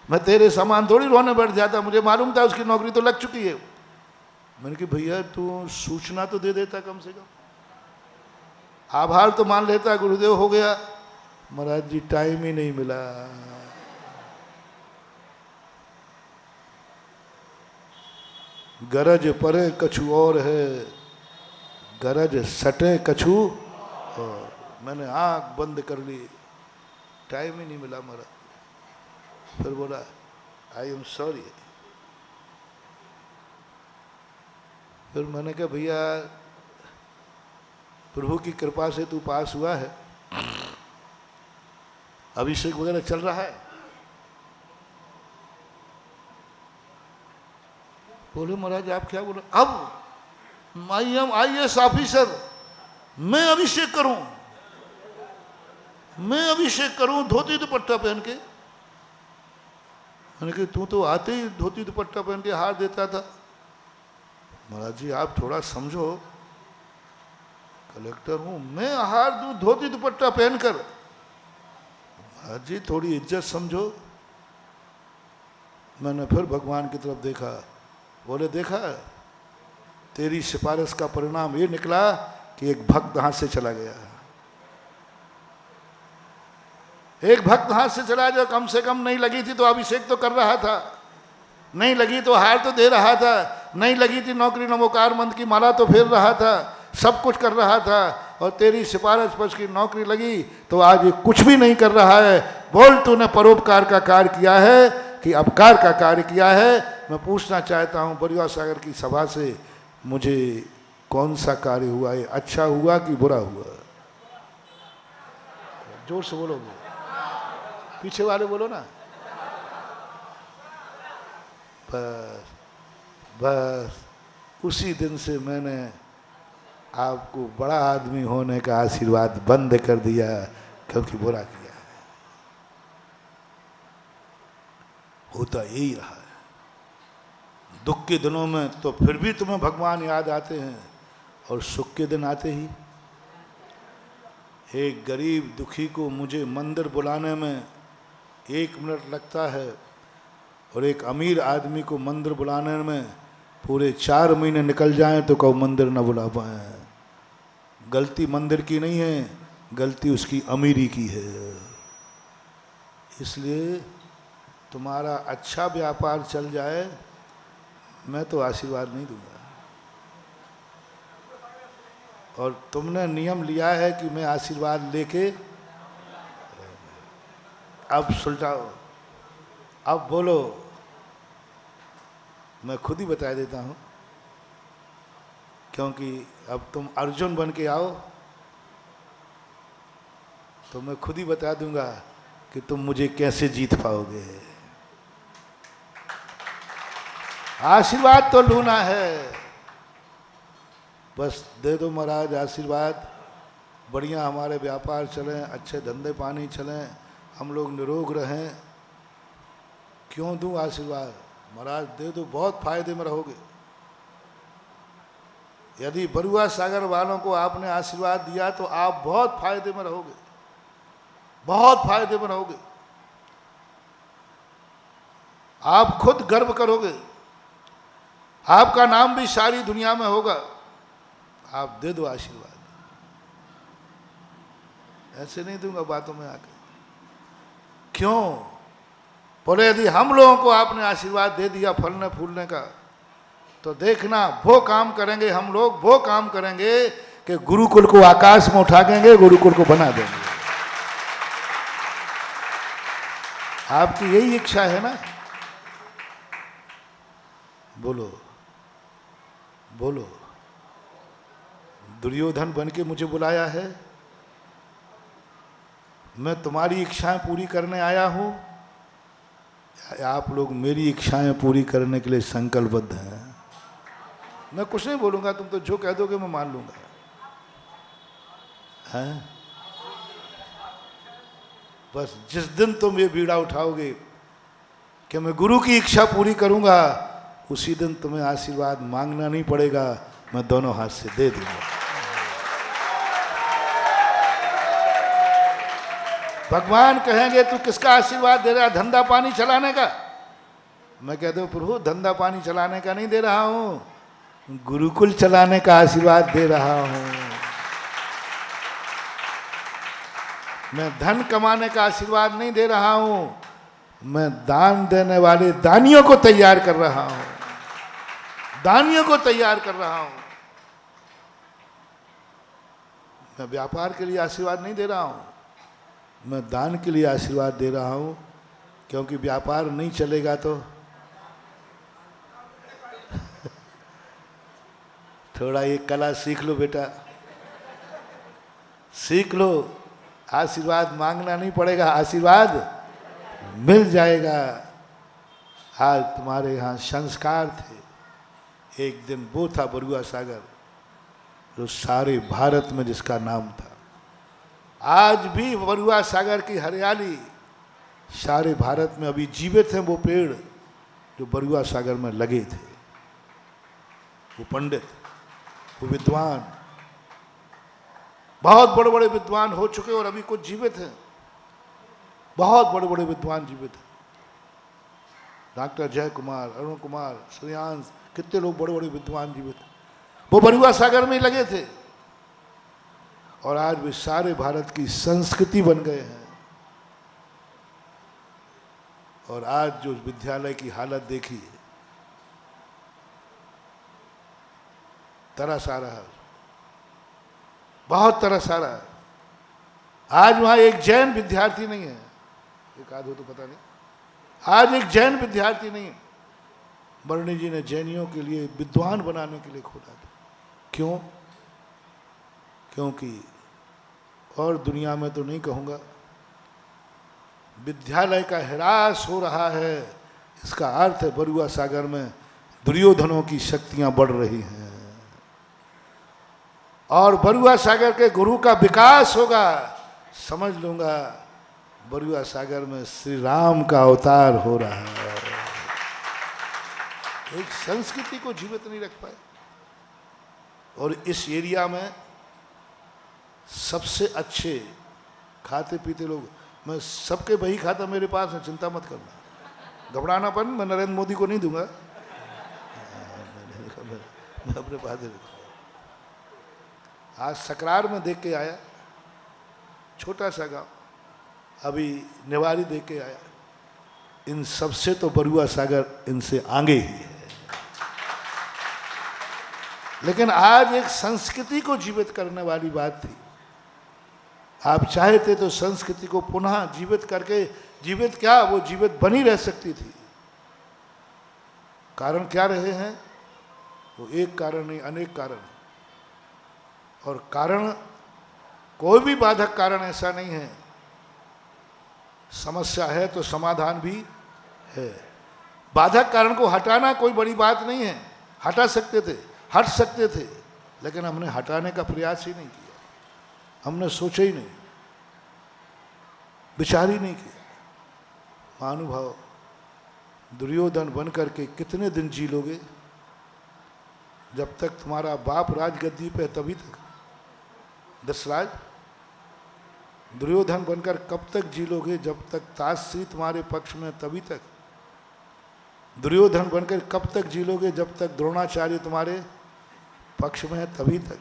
मैं तेरे सामान थोड़ी रोने बैठ जाता, मुझे मालूम था उसकी नौकरी तो लग चुकी है। मैंने कहा भैया तू सूचना तो दे देता, कम से कम आभार तो मान लेता, गुरुदेव हो गया। महाराज जी टाइम ही नहीं मिला। गरज परे कछु और है, गरज सटे कछु और। मैंने आंख बंद कर ली, टाइम ही नहीं मिला महाराज। फिर बोला आई एम सॉरी। फिर मैंने कहा भैया प्रभु की कृपा से तू पास हुआ है, अभिषेक वगैरह चल रहा है। बोले महाराज आप क्या बोले? अब आई एम IAS ऑफिसर, मैं अभिषेक करूं, मैं अभिषेक करूं धोती दुपट्टा पहन के। मैंने कहा तू तो आते ही धोती दुपट्टा पहन के हार देता था। महाराज जी आप थोड़ा समझो, कलेक्टर हूं मैं, हार दूं धोती दुपट्टा पहनकर। महाराज जी थोड़ी इज्जत समझो। मैंने फिर भगवान की तरफ देखा, बोले देखा तेरी सिफारिश का परिणाम ये निकला कि एक भक्त हाथ से चला गया। एक भक्त हाथ से चला, जो कम से कम नहीं लगी थी तो अभिषेक तो कर रहा था, नहीं लगी तो हार तो दे रहा था, नहीं लगी थी नौकरी नमोकार मंद की माला तो फेर रहा था, सब कुछ कर रहा था। और तेरी सिफारिश पर उसकी नौकरी लगी तो आज ये कुछ भी नहीं कर रहा है। बोल तूने परोपकार का कार्य किया है, कि अपकार का कार्य किया है। मैं पूछना चाहता हूँ बरुआ सागर की सभा से, मुझे कौन सा कार्य हुआ है, अच्छा हुआ कि बुरा हुआ? जोर से बोलोगे, पीछे वाले बोलो ना। बस बस उसी दिन से मैंने आपको बड़ा आदमी होने का आशीर्वाद बंद कर दिया, क्योंकि बुरा किया है। होता यही रहा है। दुख के दिनों में तो फिर भी तुम्हें भगवान याद आते हैं, और सुख के दिन आते ही। एक गरीब दुखी को मुझे मंदिर बुलाने में 1 मिनट लगता है, और एक अमीर आदमी को मंदिर बुलाने में पूरे 4 महीने निकल जाएं तो कहो मंदिर न बुला पाए। गलती मंदिर की नहीं है, गलती उसकी अमीरी की है। इसलिए तुम्हारा अच्छा व्यापार चल जाए, मैं तो आशीर्वाद नहीं दूंगा। और तुमने नियम लिया है कि मैं आशीर्वाद लेके, अब सुलझाओ, अब बोलो। मैं खुद ही बता देता हूँ, क्योंकि अब तुम अर्जुन बन के आओ तो मैं खुद ही बता दूंगा कि तुम मुझे कैसे जीत पाओगे। आशीर्वाद तो लूना है, बस दे दो महाराज आशीर्वाद, बढ़िया हमारे व्यापार चलें, अच्छे धंधे पानी चलें, हम लोग निरोग रहें। क्यों दूं आशीर्वाद? महाराज दे दो, बहुत फायदे में रहोगे। यदि बरुआ सागर वालों को आपने आशीर्वाद दिया तो आप बहुत फायदे में रहोगे, बहुत फायदे में रहोगे। आप खुद गर्व करोगे, आपका नाम भी सारी दुनिया में होगा। आप दे दो आशीर्वाद, ऐसे नहीं दूंगा बातों में आके। क्यों? बोले यदि हम लोगों को आपने आशीर्वाद दे दिया फलने फूलने का, तो देखना वो काम करेंगे हम लोग, वो काम करेंगे कि गुरुकुल को आकाश में उठा देंगे, गुरुकुल को बना देंगे। आपकी यही इच्छा है ना? बोलो बोलो। दुर्योधन बन के मुझे बुलाया है, मैं तुम्हारी इच्छाएं पूरी करने आया हूं, आप लोग मेरी इच्छाएं पूरी करने के लिए संकल्पबद्ध हैं। मैं कुछ नहीं बोलूंगा, तुम तो जो कह दोगे मैं मान लूंगा। हैं? बस जिस दिन तुम ये बीड़ा उठाओगे कि मैं गुरु की इच्छा पूरी करूंगा, उसी दिन तुम्हें आशीर्वाद मांगना नहीं पड़ेगा, मैं दोनों हाथ से दे दूंगा। भगवान कहेंगे तू किसका आशीर्वाद दे रहा, धंधा पानी चलाने का? मैं कह दूं प्रभु धंधा पानी चलाने का नहीं दे रहा हूं, गुरुकुल चलाने का आशीर्वाद दे रहा हूं। मैं धन कमाने का आशीर्वाद नहीं दे रहा हूं, मैं दान देने वाले दानियों को तैयार कर रहा हूं, दानियों को तैयार कर रहा हूं। मैं व्यापार के लिए आशीर्वाद नहीं दे रहा हूं, मैं दान के लिए आशीर्वाद दे रहा हूं, क्योंकि व्यापार नहीं चलेगा तो थोड़ा ये कला सीख लो बेटा, सीख लो। आशीर्वाद मांगना नहीं पड़ेगा, आशीर्वाद मिल जाएगा। आज तुम्हारे यहाँ संस्कार थे, एक दिन वो था बरुआ सागर जो सारे भारत में जिसका नाम था। आज भी बरुआ सागर की हरियाली सारे भारत में अभी जीवित हैं, वो पेड़ जो बरुआ सागर में लगे थे। वो पंडित, वो विद्वान, बहुत बड़े बड़े विद्वान हो चुके और अभी कुछ जीवित हैं, बहुत बड़े बड़े विद्वान जीवित हैं। डॉक्टर जय कुमार, अरुण कुमार, श्रेयांश, कितने लोग बड़े बड़े विद्वान जीवित हैं, वो बरुआ सागर में ही लगे थे। और आज वे सारे भारत की संस्कृति बन गए हैं। और आज जो विद्यालय की हालत देखी, तरस आ रहा है, बहुत तरस आ रहा है। आज वहां एक जैन विद्यार्थी नहीं है, एक आध हो तो पता नहीं, आज एक जैन विद्यार्थी नहीं, बरनी जी ने जैनियों के लिए विद्वान बनाने के लिए खोला था। क्यों? क्योंकि और दुनिया में तो नहीं कहूँगा, विद्यालय का ह्रास हो रहा है, इसका अर्थ है बरुआ सागर में दुर्योधनों की शक्तियां बढ़ रही हैं और बरुआ सागर के गुरु का विकास होगा। समझ लूंगा बरुआ सागर में श्री राम का अवतार हो रहा है। एक संस्कृति को जीवित नहीं रख पाए और इस एरिया में सबसे अच्छे खाते पीते लोग, मैं सबके वही खाता मेरे पास है, चिंता मत करना, घबरानापन मैं नरेंद्र मोदी को नहीं दूंगा, मैं अपने पास ही रखूंगा। आज सकरार में देख के आया, छोटा सा गांव, अभी नेवारी देख के आया, इन सबसे तो बरुआ सागर इनसे आगे ही है। लेकिन आज एक संस्कृति को जीवित करने वाली बात थी। आप चाहते तो संस्कृति को पुनः जीवित करके, जीवित क्या, वो जीवित बनी रह सकती थी। कारण क्या रहे हैं? वो एक कारण नहीं, अनेक कारण। और कारण, कोई भी बाधक कारण ऐसा नहीं है। समस्या है तो समाधान भी है। बाधक कारण को हटाना कोई बड़ी बात नहीं है, हटा सकते थे, हट सकते थे, लेकिन हमने हटाने का प्रयास ही नहीं किया। हमने सोचा ही नहीं, विचार ही नहीं किया। महानुभाव, दुर्योधन बन करके कितने दिन जी लोगे? जब तक तुम्हारा बाप राजगद्दी पे है तभी तक। दशराज, दुर्योधन बनकर कब तक जी लोगे? जब तक ताशरी तुम्हारे पक्ष में तभी तक। दुर्योधन बनकर कब तक जी लोगे? जब तक द्रोणाचार्य तुम्हारे पक्ष में है तभी तक।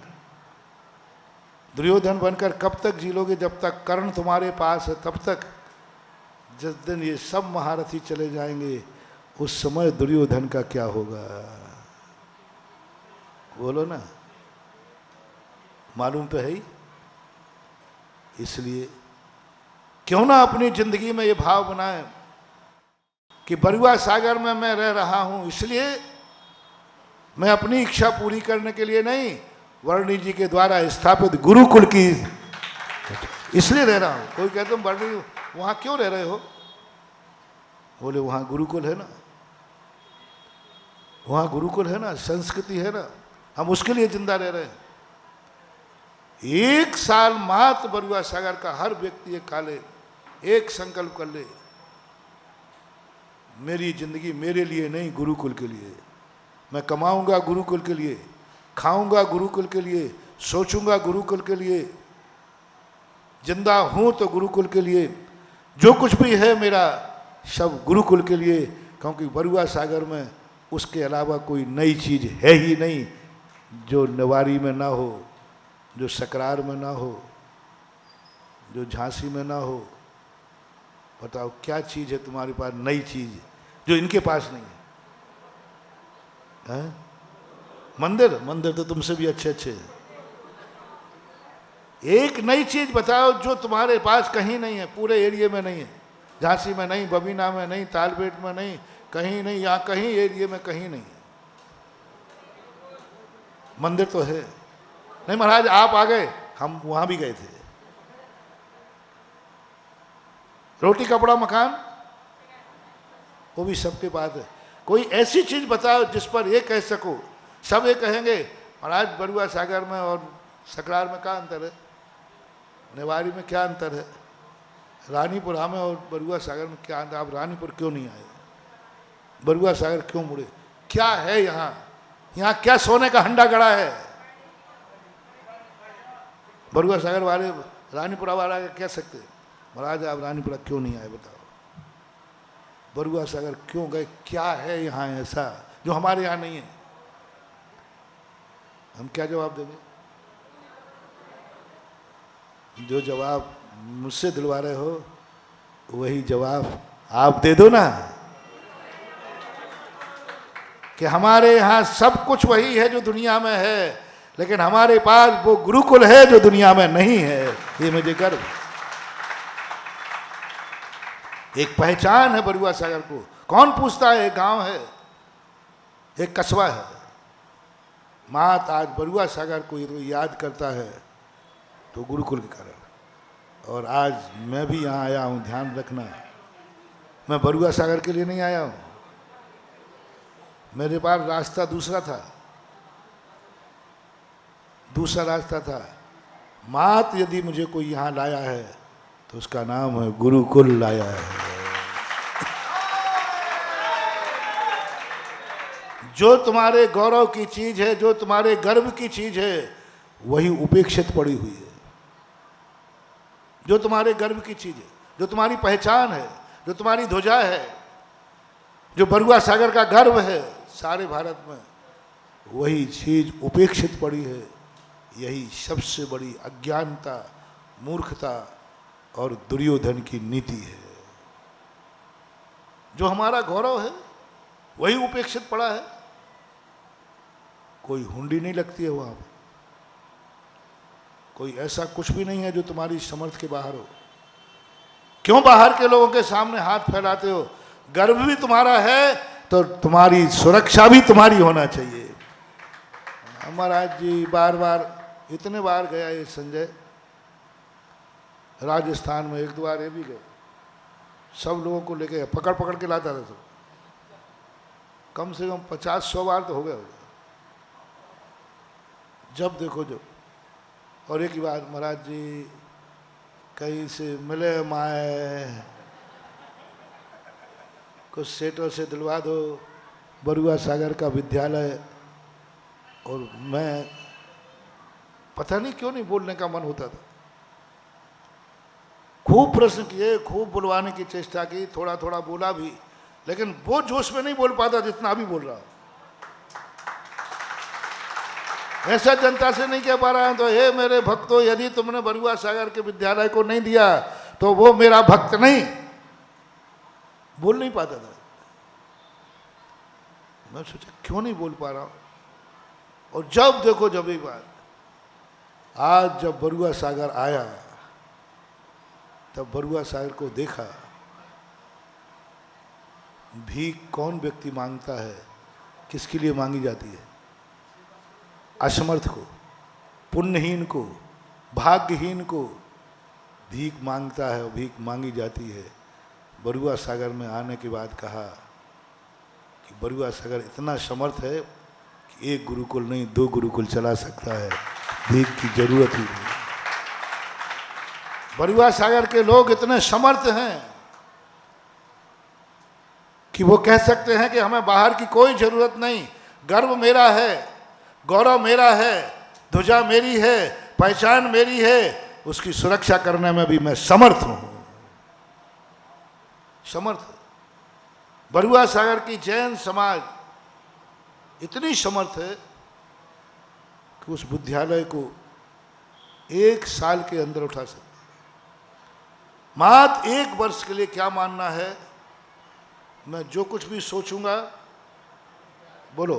दुर्योधन बनकर कब तक जी लोगे? जब तक कर्ण तुम्हारे पास है तब तक। जिस दिन ये सब महारथी चले जाएंगे उस समय दुर्योधन का क्या होगा? बोलो ना, मालूम तो है ही। इसलिए क्यों ना अपनी जिंदगी में ये भाव बनाए कि बरुआ सागर में मैं रह रहा हूं, इसलिए मैं अपनी इच्छा पूरी करने के लिए नहीं, वर्णी जी के द्वारा स्थापित गुरुकुल की इसलिए रह रहा हूं। कोई कहते तुम वर्णी वहां क्यों रह रहे हो? बोले वहां गुरुकुल है ना, वहां गुरुकुल है ना, संस्कृति है ना, हम उसके लिए जिंदा रह रहे हैं। एक साल मात्र बरुआ सागर का हर व्यक्ति ये खा ले, एक संकल्प कर ले, मेरी जिंदगी मेरे लिए नहीं, गुरुकुल के लिए। मैं कमाऊंगा गुरुकुल के लिए, खाऊंगा गुरुकुल के लिए, सोचूंगा गुरुकुल के लिए, जिंदा हूं तो गुरुकुल के लिए, जो कुछ भी है मेरा सब गुरुकुल के लिए। क्योंकि बरुआ सागर में उसके अलावा कोई नई चीज है ही नहीं जो नेवारी में ना हो, जो सकरार में ना हो, जो झांसी में ना हो। बताओ क्या चीज है तुम्हारे पास नई चीज जो इनके पास नहीं है? मंदिर, मंदिर तो तुमसे भी अच्छे अच्छे हैं। एक नई चीज बताओ जो तुम्हारे पास कहीं नहीं है, पूरे एरिया में नहीं है। झांसी में नहीं, बबीना में नहीं, तालबेट में नहीं, कहीं नहीं, यहाँ कहीं एरिया में कहीं नहीं है। मंदिर तो है नहीं महाराज, आप आ गए, हम वहां भी गए थे। रोटी कपड़ा मकान वो भी सबके पास है। कोई ऐसी चीज बताओ जिस पर ये कह सको, सब ये कहेंगे महाराज बरुआ सागर में और सकरार में क्या अंतर है, नेवारी में क्या अंतर है, रानीपुरा में और बरुआ सागर में क्या अंतर, आप रानीपुर क्यों नहीं आए, बरुआ सागर क्यों मुड़े, क्या है यहाँ, यहाँ क्या सोने का हंडा गड़ा है? बरुआ सागर वाले रानीपुरा वाला कह सकते महाराज आप रानीपुरा क्यों नहीं आए, बताओ बरुआ सागर क्यों गए, क्या है यहाँ ऐसा जो हमारे यहाँ नहीं है? हम क्या जवाब देंगे? जो जवाब मुझसे दिलवा रहे हो वही जवाब आप दे दो ना, कि हमारे यहाँ सब कुछ वही है जो दुनिया में है, लेकिन हमारे पास वो गुरुकुल है जो दुनिया में नहीं है। ये मुझे गर्व, एक पहचान है बरुआ सागर को। कौन पूछता है? एक गांव है, एक कस्बा है। मात आज बरुआ सागर को याद करता है तो गुरुकुल के कारण। और आज मैं भी यहाँ आया हूँ, ध्यान रखना, मैं बरुआ सागर के लिए नहीं आया हूँ। मेरे पास रास्ता दूसरा था, दूसरा रास्ता था। मात यदि मुझे कोई यहाँ लाया है तो उसका नाम है गुरुकुल लाया है। जो तुम्हारे गौरव की चीज है, जो तुम्हारे गर्व की चीज है, वही उपेक्षित पड़ी हुई है। जो तुम्हारे गर्व की चीज है, जो तुम्हारी पहचान है, जो तुम्हारी ध्वजा है, जो बरुआ सागर का गर्व है सारे भारत में, वही चीज उपेक्षित पड़ी है। यही सबसे बड़ी अज्ञानता, मूर्खता और दुर्योधन की नीति है। जो हमारा गौरव है वही उपेक्षित पड़ा है। कोई हुंडी नहीं लगती है वहां पर, कोई ऐसा कुछ भी नहीं है जो तुम्हारी समर्थ के बाहर हो। क्यों बाहर के लोगों के सामने हाथ फैलाते हो? गर्व भी तुम्हारा है तो तुम्हारी सुरक्षा भी तुम्हारी होना चाहिए। महाराज जी बार बार, इतने बार गया ये संजय, राजस्थान में 1-2 बार ये भी गए, सब लोगों को लेके पकड़ पकड़ के लाता था सब। कम से कम 50-100 बार तो हो गया होगा, जब देखो जो। और एक ही बात, महाराज जी कहीं से मिले माए, कुछ सेठों से दिलवा दो बरुआ सागर का विद्यालय। और मैं पता नहीं क्यों नहीं बोलने का मन होता था। खूब प्रश्न किए, खूब बुलवाने की चेष्टा की, थोड़ा थोड़ा बोला भी, लेकिन वो जोश में नहीं बोल पाता जितना अभी बोल रहा हूं। ऐसा जनता से नहीं कह पा रहा हूं तो हे मेरे भक्तों, यदि तुमने बरुआ सागर के विद्यालय को नहीं दिया तो वो मेरा भक्त नहीं। बोल नहीं पाता था। मैं सोचा क्यों नहीं बोल पा रहा हूं। और जब देखो, जब एक बार आज जब बरुआ सागर आया, तब बरुआ सागर को देखा। भीख कौन व्यक्ति मांगता है? किसके लिए मांगी जाती है? असमर्थ को, पुण्यहीन को, भाग्यहीन को भीख मांगता है, भीख मांगी जाती है। बरुआ सागर में आने के बाद कहा कि बरुआ सागर इतना समर्थ है कि एक गुरुकुल नहीं 2 गुरुकुल चला सकता है, भीख की जरूरत ही नहीं। बरुआ सागर के लोग इतने समर्थ हैं कि वो कह सकते हैं कि हमें बाहर की कोई जरूरत नहीं, गर्व मेरा है, गौरव मेरा है, ध्वजा मेरी है, पहचान मेरी है, उसकी सुरक्षा करने में भी मैं समर्थ हूं। समर्थ। बरुआ सागर की जैन समाज इतनी समर्थ है कि उस विद्यालय को 1 साल के अंदर उठा सकते। मात्र 1 वर्ष के लिए क्या मानना है? मैं जो कुछ भी सोचूंगा, बोलो,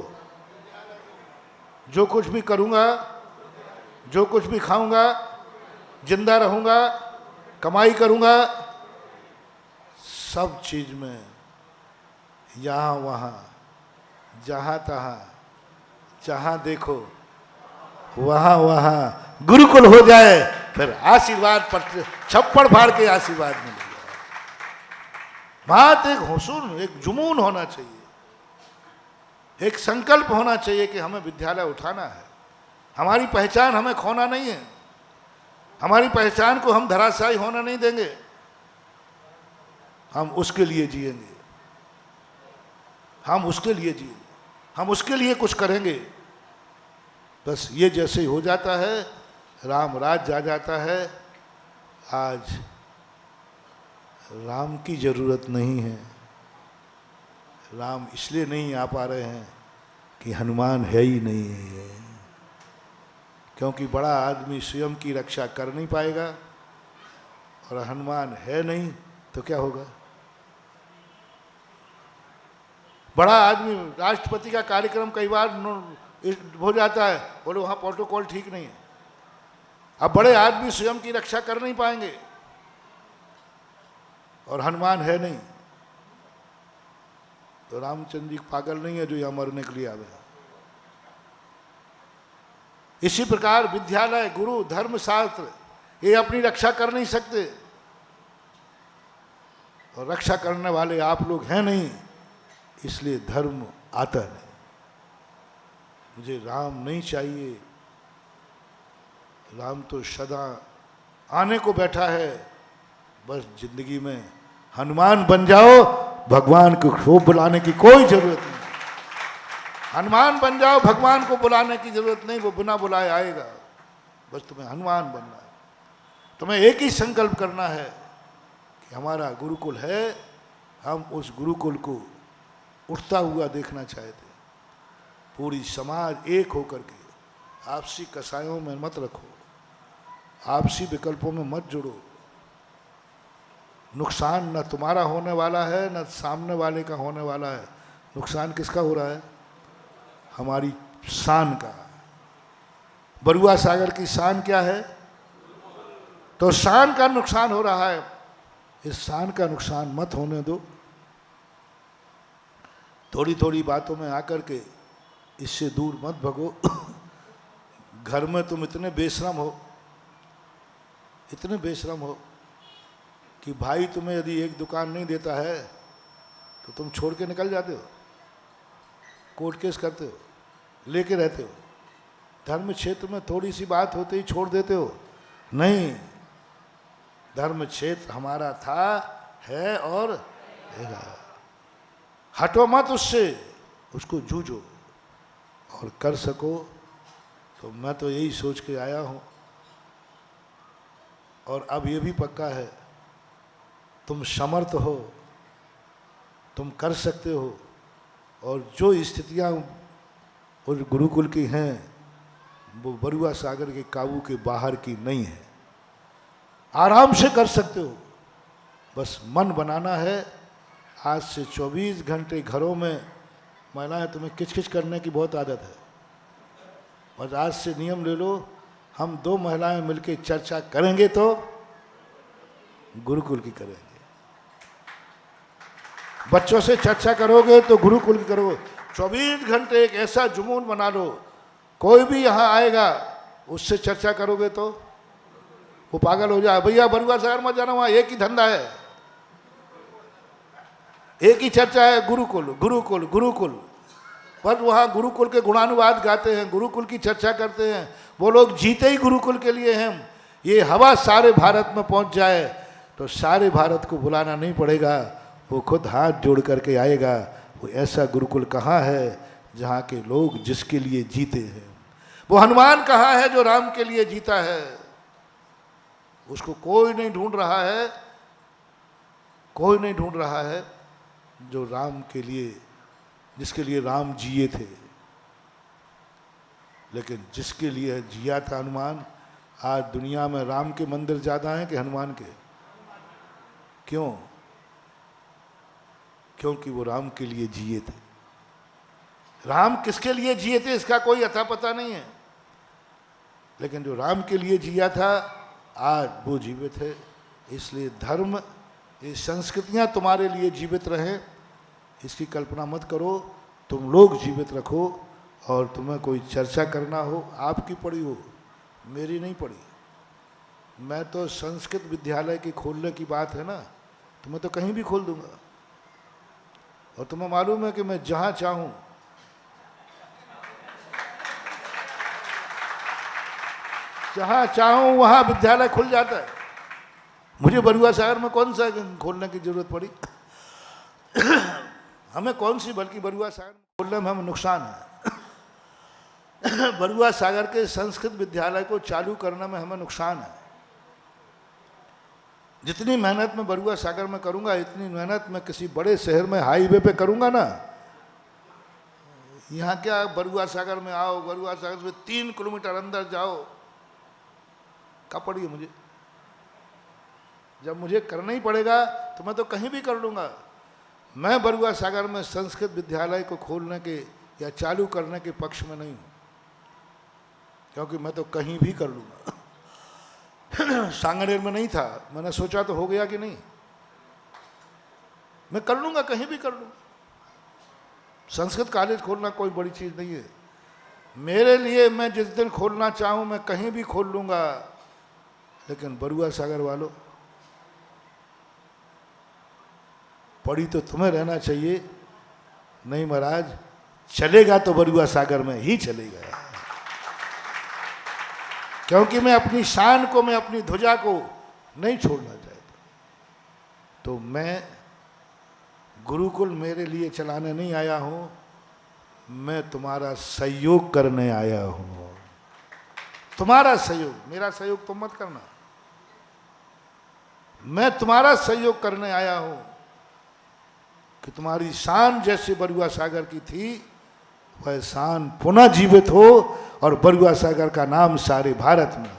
जो कुछ भी करूंगा, जो कुछ भी खाऊंगा, जिंदा रहूंगा, कमाई करूंगा, सब चीज में यहाँ वहाँ, जहाँ तहाँ, जहाँ देखो वहाँ वहाँ गुरुकुल हो जाए, फिर आशीर्वाद पर छप्पड़ फाड़ के आशीर्वाद मिलेगा। बात एक हुसून, एक जुनून होना चाहिए, एक संकल्प होना चाहिए कि हमें विद्यालय उठाना है। हमारी पहचान हमें खोना नहीं है, हमारी पहचान को हम धराशायी होना नहीं देंगे। हम उसके लिए जिएंगे, हम उसके लिए जिएंगे, हम उसके लिए कुछ करेंगे। बस ये जैसे ही हो जाता है, राम राज आ जाता है। आज राम की जरूरत नहीं है। राम इसलिए नहीं आ पा रहे हैं कि हनुमान है ही नहीं है, क्योंकि बड़ा आदमी स्वयं की रक्षा कर नहीं पाएगा, और हनुमान है नहीं तो क्या होगा? बड़ा आदमी, राष्ट्रपति का कार्यक्रम कई बार हो जाता है, बोले वहाँ प्रोटोकॉल ठीक नहीं है। अब बड़े आदमी स्वयं की रक्षा कर नहीं पाएंगे, और हनुमान है नहीं, तो रामचंद्र जी पागल नहीं है जो यहाँ मरने के लिए आवे। इसी प्रकार विद्यालय, गुरु, धर्म शास्त्र ये अपनी रक्षा कर नहीं सकते, और रक्षा करने वाले आप लोग हैं नहीं, इसलिए धर्म आता नहीं। मुझे राम नहीं चाहिए, राम तो सदा आने को बैठा है, बस जिंदगी में हनुमान बन जाओ, भगवान को खूब बुलाने की कोई जरूरत नहीं। हनुमान बन जाओ, भगवान को बुलाने की जरूरत नहीं, वो बिना बुलाए आएगा। बस तुम्हें हनुमान बनना है। तुम्हें एक ही संकल्प करना है कि हमारा गुरुकुल है, हम उस गुरुकुल को उठता हुआ देखना चाहते। पूरी समाज एक होकर के, आपसी कसायों में मत रखो, आपसी विकल्पों में मत जुड़ो। नुकसान न तुम्हारा होने वाला है, न सामने वाले का होने वाला है। नुकसान किसका हो रहा है? हमारी शान का। बरुआ सागर की शान क्या है? तो शान का नुकसान हो रहा है। इस शान का नुकसान मत होने दो। थोड़ी थोड़ी बातों में आकर के इससे दूर मत भगो। घर में तुम इतने बेशरम हो, इतने बेशरम हो कि भाई तुम्हें यदि एक दुकान नहीं देता है तो तुम छोड़ के निकल जाते हो, कोर्ट केस करते हो, लेके रहते हो। धर्म क्षेत्र में थोड़ी सी बात होते ही छोड़ देते हो। नहीं, धर्म क्षेत्र हमारा था, है और रहेगा। हटो मत उससे, उसको जूझो और कर सको। तो मैं तो यही सोच के आया हूँ, और अब ये भी पक्का है, तुम समर्थ हो, तुम कर सकते हो। और जो स्थितियाँ उस गुरुकुल की हैं वो बरुआ सागर के काबू के बाहर की नहीं है। आराम से कर सकते हो, बस मन बनाना है। आज से 24 घंटे घरों में महिलाएं, तुम्हें किचकिच करने की बहुत आदत है, बस आज से नियम ले लो, हम 2 महिलाएं मिलकर चर्चा करेंगे तो गुरुकुल की करेंगे। बच्चों से चर्चा करोगे तो गुरुकुल की करोगे। 24 घंटे एक ऐसा जुनून बना लो, कोई भी यहाँ आएगा उससे चर्चा करोगे तो वो पागल हो जाए। भैया बरुआ सागर मत जाना, वहाँ एक ही धंधा है, एक ही चर्चा है, गुरुकुल गुरुकुल गुरुकुल। पर वहाँ गुरुकुल के गुणानुवाद गाते हैं, गुरुकुल की चर्चा करते हैं। वो लोग जीते ही गुरुकुल के लिए हैं। ये हवा सारे भारत में पहुँच जाए तो सारे भारत को बुलाना नहीं पड़ेगा, वो खुद हाथ जोड़ करके आएगा। वो ऐसा गुरुकुल कहाँ है जहाँ के लोग जिसके लिए जीते हैं? वो हनुमान कहाँ है जो राम के लिए जीता है? उसको कोई नहीं ढूंढ रहा है, कोई नहीं ढूंढ रहा है जो राम के लिए, जिसके लिए राम जिए थे। लेकिन जिसके लिए जिया था हनुमान, आज दुनिया में राम के मंदिर ज्यादा हैं कि हनुमान के? क्यों? क्योंकि वो राम के लिए जिए थे। राम किसके लिए जिए थे इसका कोई अता पता नहीं है, लेकिन जो राम के लिए जिया था आज वो जीवित है। इसलिए धर्म, ये संस्कृतियाँ तुम्हारे लिए जीवित रहें, इसकी कल्पना मत करो। तुम लोग जीवित रखो, और तुम्हें कोई चर्चा करना हो, आपकी पड़ी हो, मेरी नहीं पड़ी। मैं तो संस्कृत विद्यालय के खोलने की बात है ना, तो मैं तो कहीं भी खोल दूंगा। और तुम्हें मालूम है कि मैं जहाँ चाहूँ, जहाँ चाहूँ वहाँ विद्यालय खुल जाता है। मुझे बरुआ सागर में कौन सा खोलने की जरूरत पड़ी? हमें कौन सी, बल्कि बरुआ सागर खोलने में हमें नुकसान है। बरुआ सागर के संस्कृत विद्यालय को चालू करने में हमें नुकसान है। जितनी मेहनत मैं बरुआ सागर में करूंगा, इतनी मेहनत मैं किसी बड़े शहर में हाईवे पे करूंगा ना। यहाँ क्या, बरुआ सागर में आओ, बरुआ सागर से 3 किलोमीटर अंदर जाओ, कब पड़ी मुझे? जब मुझे करना ही पड़ेगा तो मैं तो कहीं भी कर लूँगा। मैं बरुआ सागर में संस्कृत विद्यालय को खोलने के या चालू करने के पक्ष में नहीं हूँ, क्योंकि मैं तो कहीं भी कर लूँगा। सांगनेर में नहीं था, मैंने सोचा तो हो गया कि नहीं? मैं कर लूँगा, कहीं भी कर लूँगा। संस्कृत कॉलेज खोलना कोई बड़ी चीज़ नहीं है मेरे लिए। मैं जिस दिन खोलना चाहूँ मैं कहीं भी खोल लूँगा। लेकिन बरुआ सागर वालों, पड़ी तो तुम्हें रहना चाहिए। नहीं महाराज, चलेगा तो बरुआ सागर में ही चलेगा, क्योंकि मैं अपनी शान को, मैं अपनी ध्वजा को नहीं छोड़ना चाहता। तो मैं गुरुकुल मेरे लिए चलाने नहीं आया हूँ, मैं तुम्हारा सहयोग करने आया हूँ। तुम्हारा सहयोग, मेरा सहयोग तुम मत करना। मैं तुम्हारा सहयोग करने आया हूँ कि तुम्हारी शान जैसे बरुआ सागर की थी वह शान पुनः जीवित हो और बरुआ सागर का नाम सारे भारत में हो।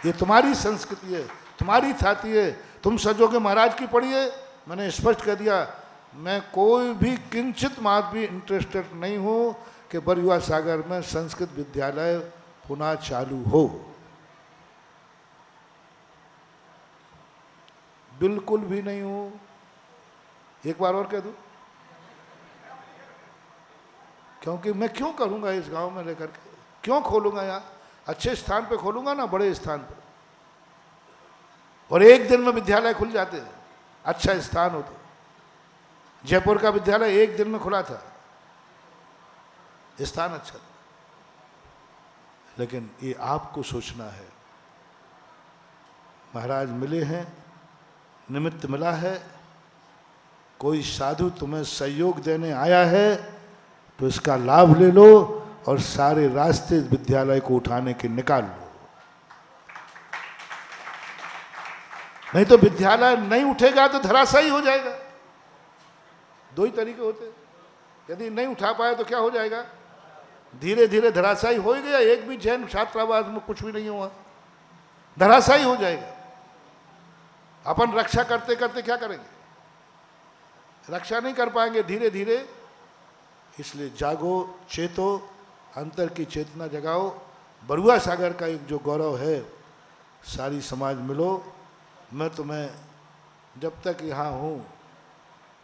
ये तुम्हारी संस्कृति है, तुम्हारी थाती है। तुम सजोगे महाराज की पढ़िए, मैंने स्पष्ट कर दिया, मैं कोई भी किंचित मात्र भी इंटरेस्टेड नहीं हूं कि बरुआ सागर में संस्कृत विद्यालय पुनः चालू हो। बिल्कुल भी नहीं हूं। एक बार और कह दूं, क्योंकि मैं क्यों करूंगा इस गांव में लेकर के, क्यों खोलूंगा यहाँ? अच्छे स्थान पे खोलूंगा ना, बड़े स्थान पे, और एक दिन में विद्यालय खुल जाते हैं, अच्छा स्थान होता। जयपुर का विद्यालय एक दिन में खुला था, स्थान अच्छा था। लेकिन ये आपको सोचना है। महाराज मिले हैं, निमित्त मिला है, कोई साधु तुम्हें सहयोग देने आया है तो इसका लाभ ले लो और सारे रास्ते विद्यालय को उठाने के निकाल लो। नहीं तो विद्यालय नहीं उठेगा तो धराशायी हो जाएगा। दो ही तरीके होते, यदि नहीं उठा पाए तो क्या हो जाएगा? धीरे धीरे धराशायी हो ही गया। एक भी जैन छात्रावास में कुछ भी नहीं हुआ, धराशायी हो जाएगा। अपन रक्षा करते करते क्या करेंगे? रक्षा नहीं कर पाएंगे धीरे धीरे। इसलिए जागो, चेतो, अंतर की चेतना जगाओ। बरुआ सागर का एक जो गौरव है, सारी समाज मिलो। मैं तुम्हें जब तक यहाँ हूँ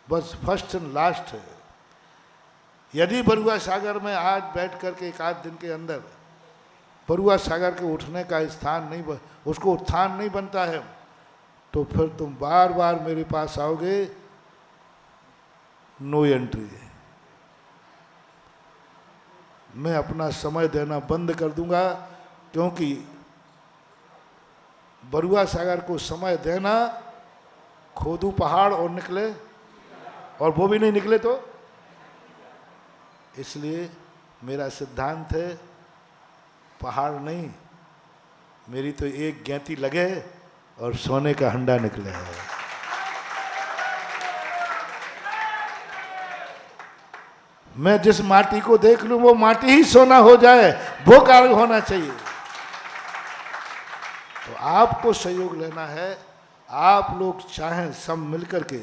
बस फर्स्ट एंड लास्ट है। यदि बरुआ सागर में आज बैठ कर के एक आध दिन के अंदर बरुआ सागर के उठने का स्थान नहीं, उसको उत्थान नहीं बनता है, तो फिर तुम बार बार मेरे पास आओगे, नो एंट्री। मैं अपना समय देना बंद कर दूंगा, क्योंकि बरुआ सागर को समय देना, खोदू पहाड़ और निकले, और वो भी नहीं निकले तो। इसलिए मेरा सिद्धांत है, पहाड़ नहीं, मेरी तो एक गैंती लगे और सोने का हंडा निकले है। मैं जिस माटी को देख लूं वो माटी ही सोना हो जाए, वो कार्य होना चाहिए। तो आपको सहयोग लेना है। आप लोग चाहें सब मिलकर के,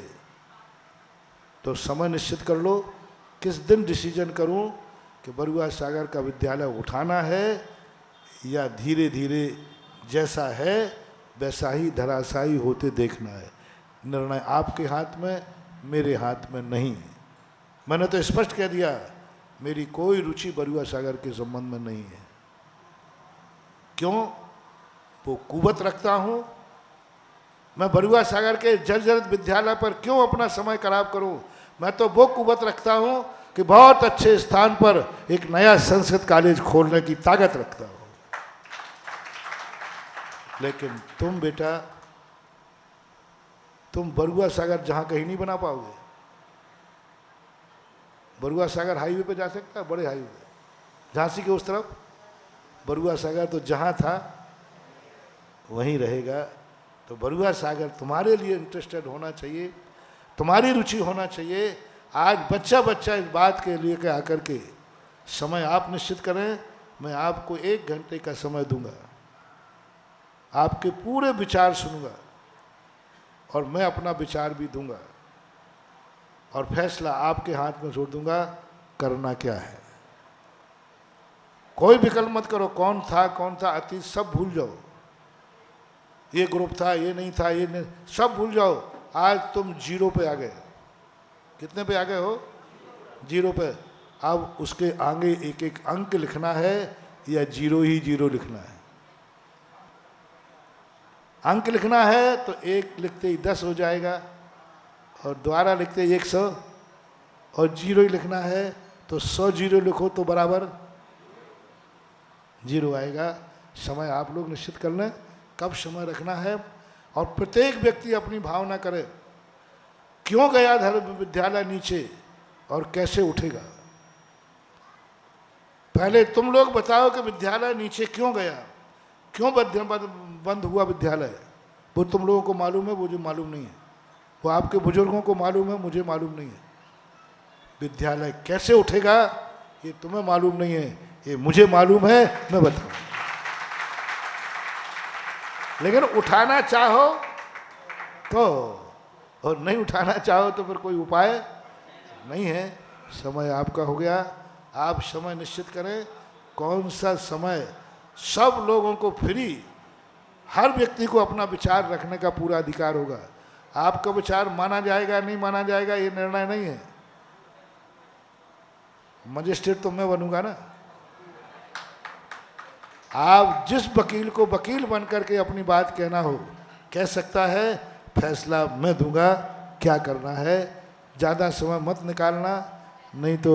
तो समय निश्चित कर लो, किस दिन डिसीजन करूं कि बरुआ सागर का विद्यालय उठाना है या धीरे धीरे जैसा है वैसा ही धराशायी होते देखना है। निर्णय आपके हाथ में, मेरे हाथ में नहीं। मैंने तो स्पष्ट कह दिया, मेरी कोई रुचि बरुआ सागर के संबंध में नहीं है। क्यों? वो कुवत रखता हूं मैं बरुआ सागर के जर्जरित विद्यालय पर क्यों अपना समय खराब करूं? मैं तो वो कुवत रखता हूं कि बहुत अच्छे स्थान पर एक नया संस्कृत कॉलेज खोलने की ताकत रखता हूं। लेकिन तुम बेटा, तुम बरुआ सागर जहां कहीं नहीं बना पाओगे। बरुआ सागर हाईवे पे जा सकता है, बड़े हाईवे, झांसी के उस तरफ। बरुआ सागर तो जहां था वहीं रहेगा। तो बरुआ सागर तुम्हारे लिए इंटरेस्टेड होना चाहिए, तुम्हारी रुचि होना चाहिए। आज बच्चा बच्चा इस बात के लिए के आकर के समय आप निश्चित करें। मैं आपको 1 घंटे का समय दूंगा, आपके पूरे विचार सुनूंगा और मैं अपना विचार भी दूंगा, और फैसला आपके हाथ में छोड़ दूंगा, करना क्या है। कोई विकल्प मत करो, कौन था कौन था अतीत सब भूल जाओ। ये ग्रुप था, ये नहीं था, ये नहीं, सब भूल जाओ। आज तुम 0 पे आ गए। कितने पे आ गए हो? 0 पे। अब उसके आगे एक एक अंक लिखना है या 0 ही 0 लिखना है? अंक लिखना है तो 1 लिखते ही 10 हो जाएगा, और द्वारा लिखते ही 100, और 0 ही लिखना है तो 100 0 लिखो तो बराबर 0 आएगा। समय आप लोग निश्चित कर लें कब समय रखना है, और प्रत्येक व्यक्ति अपनी भावना करे क्यों गया धर्म विद्यालय नीचे और कैसे उठेगा। पहले तुम लोग बताओ कि विद्यालय नीचे क्यों गया, क्यों बंद हुआ विद्यालय। वो तुम लोगों को मालूम है, मुझे मालूम नहीं है। वो आपके बुजुर्गों को मालूम है, मुझे मालूम नहीं है। विद्यालय कैसे उठेगा ये तुम्हें मालूम नहीं है, ये मुझे मालूम है, मैं बताऊं। लेकिन उठाना चाहो तो, और नहीं उठाना चाहो तो फिर कोई उपाय नहीं है। समय आपका हो गया, आप समय निश्चित करें कौन सा समय। सब लोगों को फ्री, हर व्यक्ति को अपना विचार रखने का पूरा अधिकार होगा। आपका विचार माना जाएगा नहीं माना जाएगा ये निर्णय नहीं है। मजिस्ट्रेट तो मैं बनूंगा ना। आप जिस वकील को वकील बन करके अपनी बात कहना हो कह सकता है, फैसला मैं दूंगा क्या करना है। ज़्यादा समय मत निकालना, नहीं तो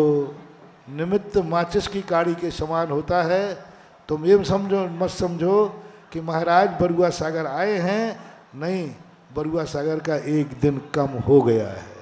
निमित्त माचिस की काड़ी के समान होता है। तुम ये समझो मत समझो कि महाराज बरुआ सागर आए हैं, नहीं, बरुआ सागर का एक दिन कम हो गया है।